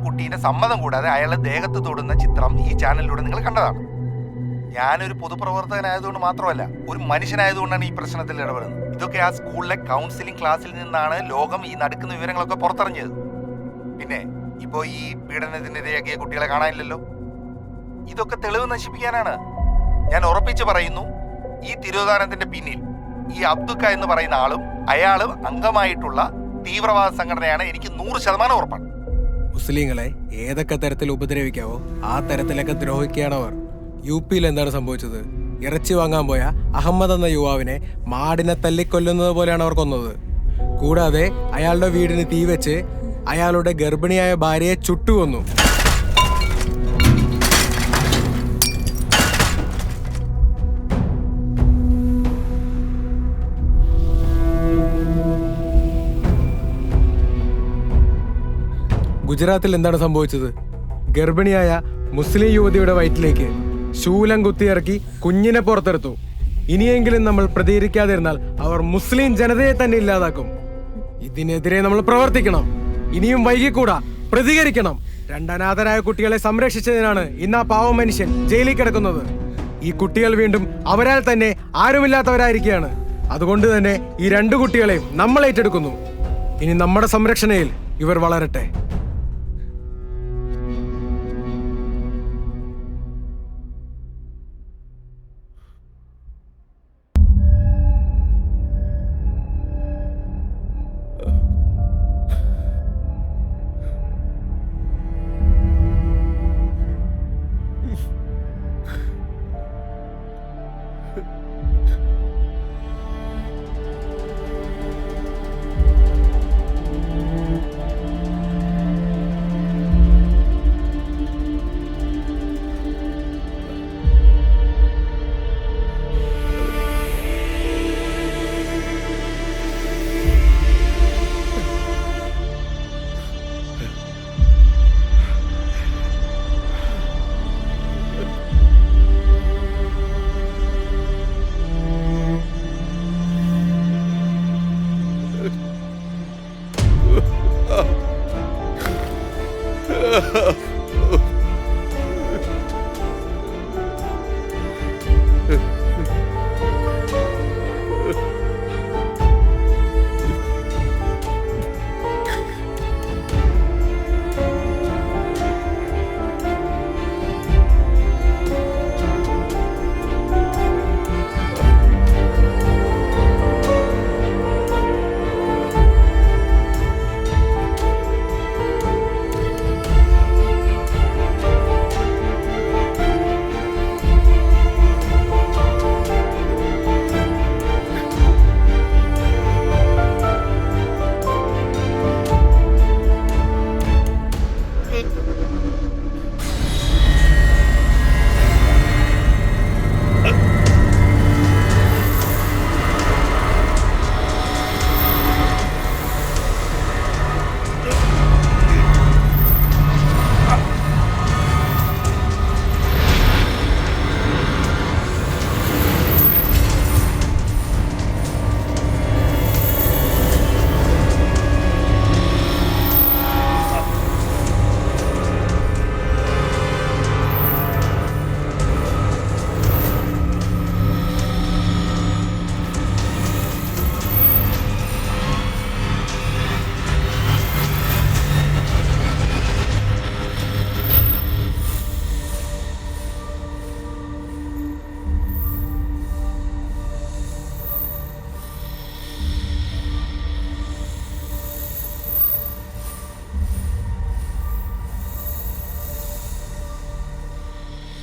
കുട്ടീനെ സമ്മതം കൂടാതെ അയാളെ ദേഹത്ത് തൊടുന്ന ചിത്രം ഈ ചാനലിലൂടെ നിങ്ങൾ കണ്ടതാണ്. ഞാനൊരു പൊതുപ്രവർത്തകനായതുകൊണ്ട് മാത്രമല്ല, ഒരു മനുഷ്യനായതുകൊണ്ടാണ് ഈ പ്രശ്നത്തിൽ ഇടപെടുന്നത്. ഇതൊക്കെ ആ സ്കൂളിലെ കൗൺസിലിംഗ് ക്ലാസ്സിൽ നിന്നാണ് ലോകം ഈ നടക്കുന്ന വിവരങ്ങളൊക്കെ പുറത്തറിഞ്ഞത്. പിന്നെ ഇപ്പോ ഈ പീഡനത്തിനിരയാക്കിയ കുട്ടികളെ കാണാനില്ലല്ലോ. ഇതൊക്കെ തെളിവ് നശിപ്പിക്കാനാണ്. ഞാൻ ഉറപ്പിച്ചു പറയുന്നു, ഈ തിരോധാനത്തിന്റെ പിന്നിൽ ഈ അബ്ദുക്ക എന്ന് പറയുന്ന ആളും അയാളും അംഗമായിട്ടുള്ള തീവ്രവാദ സംഘടനയാണ്. എനിക്ക് 100% ഉറപ്പാണ്. മുസ്ലിങ്ങളെ ഏതൊക്കെ തരത്തിൽ ഉപദ്രവിക്കാവോ ആ തരത്തിലൊക്കെ ദ്രോഹിക്കുകയാണ് അവർ. UP-യിൽ എന്താണ് സംഭവിച്ചത്? ഇറച്ചി വാങ്ങാൻ പോയ അഹമ്മദ് എന്ന യുവാവിനെ മാടിനെ തല്ലിക്കൊല്ലുന്നത് പോലെയാണ് അവർ കൊന്നത്. കൂടാതെ അയാളുടെ വീടിന് തീ വെച്ച് അയാളുടെ ഗർഭിണിയായ ഭാര്യയെ ചുട്ടുകൊന്നു. ഗുജറാത്തിൽ എന്താണ് സംഭവിച്ചത്? ഗർഭിണിയായ മുസ്ലിം യുവതിയുടെ വയറ്റിലേക്ക് ശൂലം കുത്തിയിറക്കി കുഞ്ഞിനെ പുറത്തെടുത്തു. ഇനിയെങ്കിലും നമ്മൾ പ്രതികരിക്കാതിരുന്നാൽ അവർ മുസ്ലിം ജനതയെ തന്നെ ഇല്ലാതാക്കും. ഇതിനെതിരെ നമ്മൾ പ്രവർത്തിക്കണം. ഇനിയും വൈകിക്കൂടാ, പ്രതികരിക്കണം. 2 അനാഥരായ കുട്ടികളെ സംരക്ഷിച്ചതിനാണ് ഇന്ന് ആ പാവ മനുഷ്യൻ ജയിലിൽ കിടക്കുന്നത്. ഈ കുട്ടികൾ വീണ്ടും അവരാൽ തന്നെ ആരുമില്ലാത്തവരായിരിക്കുകയാണ്. അതുകൊണ്ട് തന്നെ ഈ 2 കുട്ടികളെയും നമ്മൾ ഏറ്റെടുക്കുന്നു. ഇനി നമ്മുടെ സംരക്ഷണയിൽ ഇവർ വളരട്ടെ.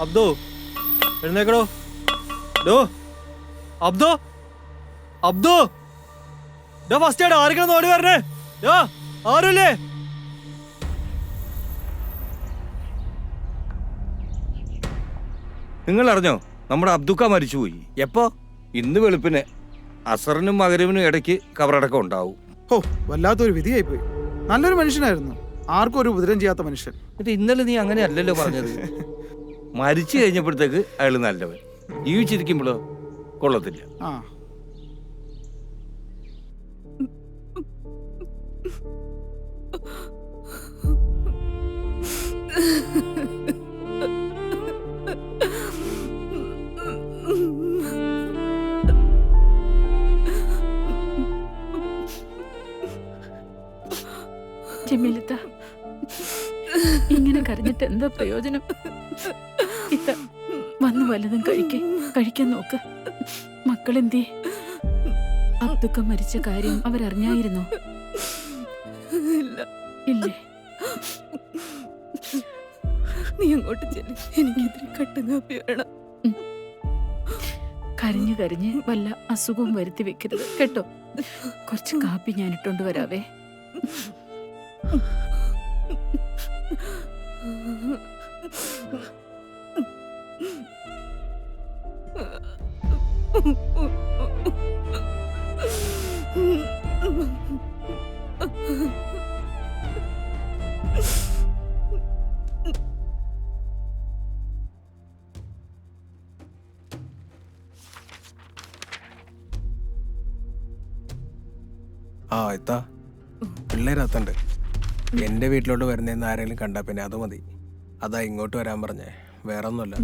അബ്ദു എഴുന്നേക്കടോ. ഡോ അബ്ദു അബ്ദു ഡോ ഫസ്റ്റ് ആയിട്ട് ആരെങ്കിലും ഓടി വരണേ. ഡോ ആരുല്ലേ? നിങ്ങൾ അറിഞ്ഞോ നമ്മുടെ അബ്ദുക്ക മരിച്ചുപോയി? എപ്പോ? ഇന്ന് വെളുപ്പിന് അസറിനും മകരവിനും ഇടയ്ക്ക് കബറടക്കം ഉണ്ടാവും. ഓ വല്ലാത്തൊരു വിധിയായി പോയി. നല്ലൊരു മനുഷ്യനായിരുന്നു, ആർക്കും ഒരു ഉപദ്രവം ചെയ്യാത്ത മനുഷ്യൻ. എന്നിട്ട് ഇന്നലെ നീ അങ്ങനെ അല്ലല്ലോ പറഞ്ഞത്. മരിച്ചു കഴിഞ്ഞപ്പോഴത്തേക്ക് അയാൾ നല്ലവൻ, ജീവിച്ചിരിക്കുമ്പോഴോ കൊള്ളത്തില്ല. ആ ജമീലത്ത, ഇങ്ങനെ കരഞ്ഞിട്ട് എന്താ പ്രയോജനം? ഇത്ത വന്ന് വല്ലതും കഴിക്കാൻ നോക്ക്. മക്കളെന്തേ? അബ്ദുക്ക മരിച്ച കാര്യം അവരറിഞ്ഞായിരുന്നോ? ഇല്ലേ? നീ അങ്ങോട്ട് ചെല്ലി, എനിക്കിതിരി കട്ടൻ കാപ്പി വേണം. കരഞ്ഞു കരഞ്ഞ് വല്ല അസുഖവും വരുത്തി വെക്കരുത് കേട്ടോ. കുറച്ച് കാപ്പി ഞാൻ ഇട്ടോണ്ട് വരാവേ. ആ എത്താ പിള്ളേരത്തുണ്ട്. എൻ്റെ വീട്ടിലോട്ട് വരുന്നതെന്ന് ആരെങ്കിലും കണ്ടാ പിന്നെ അത് മതി. അതാ ഇങ്ങോട്ട് വരാൻ പറഞ്ഞേ, വേറെ ഒന്നുമല്ല.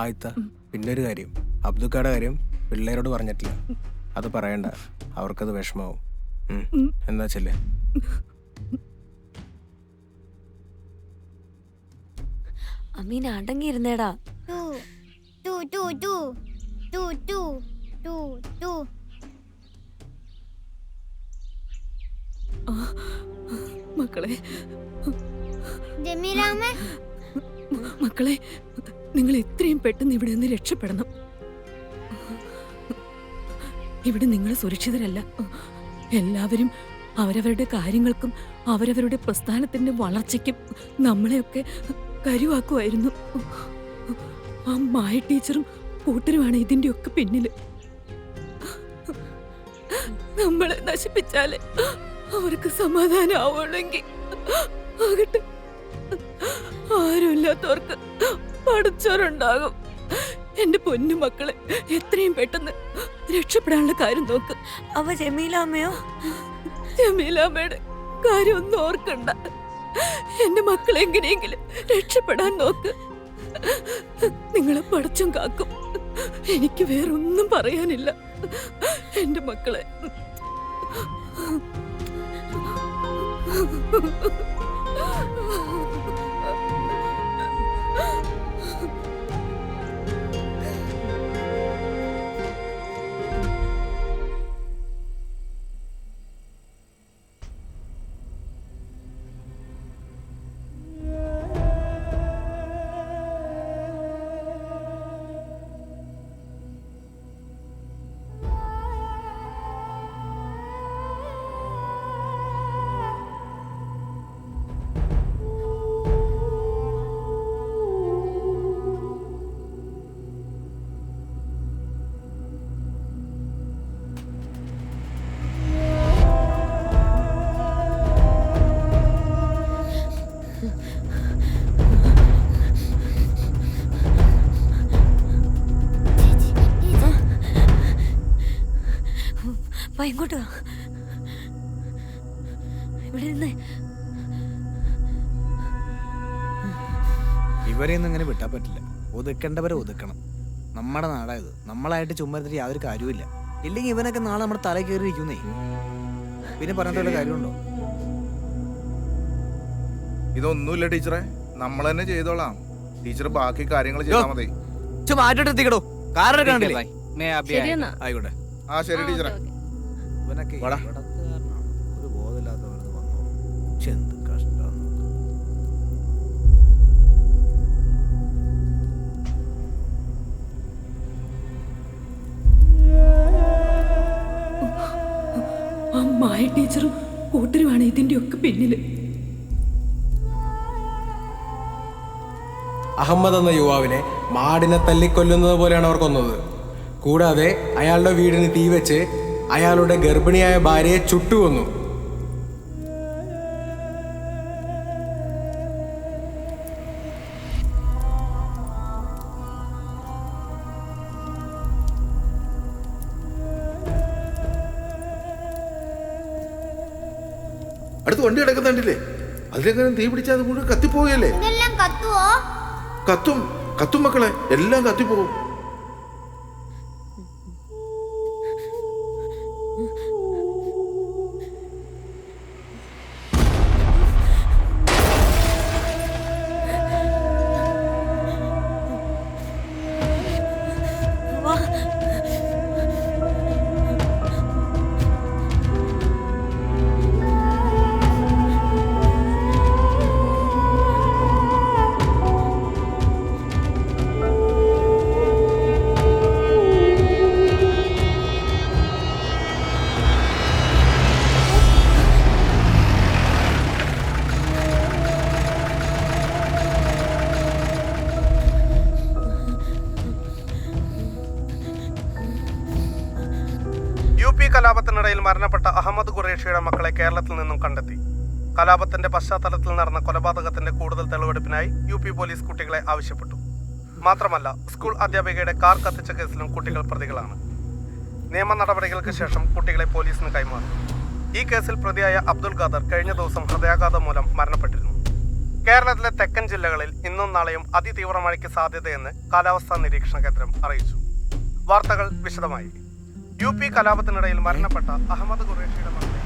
ആയിത്ത പിന്നെ ഒരു കാര്യം, അബ്ദുക്കയുടെ കാര്യം പിള്ളേരോട് പറഞ്ഞിട്ടില്ല. അത് പറയണ്ട, അവർക്കത് വിഷമാവും. എന്നാ ചെല്ലേ. അമീൻ അടങ്ങിയിരുന്നേടാ. മക്കളെ ജമീലാമ്മേ, മക്കളെ നിങ്ങൾ എത്രയും പെട്ടെന്ന് ഇവിടെ നിന്ന് രക്ഷപ്പെടണം. ഇവിടെ നിങ്ങൾ സുരക്ഷിതരല്ല. എല്ലാവരും അവരവരുടെ കാര്യങ്ങൾക്കും അവരവരുടെ പ്രസ്ഥാനത്തിന്റെ വളർച്ചയ്ക്കും നമ്മളെയൊക്കെ കരുവാക്കുമായിരുന്നു. ആ മായ ടീച്ചറും കൂട്ടരുമാണ് ഇതിന്റെ ഒക്കെ പിന്നില്. നമ്മളെ നശിപ്പിച്ചാലേ അവർക്ക് സമാധാനം ആവുള്ളെങ്കിൽ ആകട്ടെ. ആരുമില്ലാത്തവർക്ക് പഠിച്ചവരുണ്ടാകും. എന്റെ പൊന്നു മക്കളെ എത്രയും പെട്ടെന്ന് രക്ഷപ്പെടാനുള്ള കാര്യം നോക്ക്. അവ ജമീലാമ്മയോ? ജമീലാമ്മയുടെ കാര്യം ഒന്നും ഓർക്കണ്ട. എന്റെ മക്കളെ എങ്ങനെയെങ്കിലും രക്ഷപ്പെടാൻ നോക്ക്. നിങ്ങളെ പഠിച്ചും കാക്കും. എനിക്ക് വേറൊന്നും പറയാനില്ല. എന്റെ മക്കളെ ഇങ്ങോട്ട് വാ. ഇവിടെ നിന്ന് ഇവരെയൊന്നും ഇങ്ങനെ വിട്ടാ പറ്റില്ല. ഒതുക്കേണ്ടവരെ ഒതുക്കണം. നമ്മുടെ നാടായത്. നമ്മളായിട്ട് ചുമ്മാ യാതൊരു കാര്യമില്ല. ഇല്ലെങ്കിൽ ഇവനൊക്കെ നാളെ നമ്മുടെ തല കയറിയിരിക്കുന്നേ. പിന്നെ പറഞ്ഞിട്ടുള്ള കാര്യമുണ്ടോ? ഇതൊന്നുമില്ല ടീച്ചറെ, നമ്മൾ തന്നെ ചെയ്തോളാം. ടീച്ചർ ബാക്കി കാര്യങ്ങൾ ചെയ്താൽ മതി. മാറ്റിട്ട് എത്തിക്കടോ. കാറിനെ കണ്ടില്ലേ? ശരിയെന്നാ. ആയിക്കോട്ടെ. ആ ശരി ടീച്ചറെ. ഇവനൊക്കെ വാടാ. ഒരു ബോധമില്ലാത്തവരെന്ന് വന്നോ. എന്ത് കഷ്ടം. ആ മായ ടീച്ചറും കൂട്ടരുമാണ് ഇതിന്റെ ഒക്കെ പിന്നില്. അഹമ്മദ് എന്ന യുവാവിനെ മാടിനെ തല്ലിക്കൊല്ലുന്നത് പോലെയാണ് അവർ കൊന്നത്. കൂടാതെ അയാളുടെ വീടിന് തീവെച്ച് അയാളുടെ ഗർഭിണിയായ ഭാര്യയെ ചുട്ടുകൊന്നു. അടുത്ത് വണ്ടി കിടക്കുന്നുണ്ടില്ലേ? അതിലെങ്ങനെ തീ പിടിച്ചാൽ അത് മുഴുവൻ കത്തിപ്പോവുകയല്ലേ? ഇതെല്ലാം കത്തുവോ? കത്തും കത്തും മക്കളെ, എല്ലാം കത്തിപ്പോവും. UP കലാപത്തിനിടയിൽ മരണപ്പെട്ട അഹമ്മദ് ഖുറേഷിയുടെ മക്കളെ കേരളത്തിൽ നിന്നും കണ്ടെത്തി. കലാപത്തിന്റെ പശ്ചാത്തലത്തിൽ നടന്ന കൊലപാതകത്തിന്റെ കൂടുതൽ തെളിവെടുപ്പിനായി UP പോലീസ് കുട്ടികളെ ആവശ്യപ്പെട്ടു. മാത്രമല്ല, സ്കൂൾ അധ്യാപികയുടെ കാർ കത്തിച്ച കേസിലും കുട്ടികൾ പ്രതികളാണ്. നിയമ നടപടികൾക്ക് ശേഷം കുട്ടികളെ പോലീസിന് കൈമാറി. ഈ കേസിൽ പ്രതിയായ അബ്ദുൽ ഖാദർ കഴിഞ്ഞ ദിവസം ഹൃദയാഘാതം മൂലം മരണപ്പെട്ടിരുന്നു. കേരളത്തിലെ തെക്കൻ ജില്ലകളിൽ ഇന്നും നാളെയും അതിതീവ്ര മഴയ്ക്ക് സാധ്യതയെന്ന് കാലാവസ്ഥാ നിരീക്ഷണ കേന്ദ്രം അറിയിച്ചു. വാർത്തകൾ വിശദമായി. UP കലാപത്തിനിടയിൽ മരണപ്പെട്ട അഹമ്മദ് ഖുറേഷിയുടെ മക്കളെ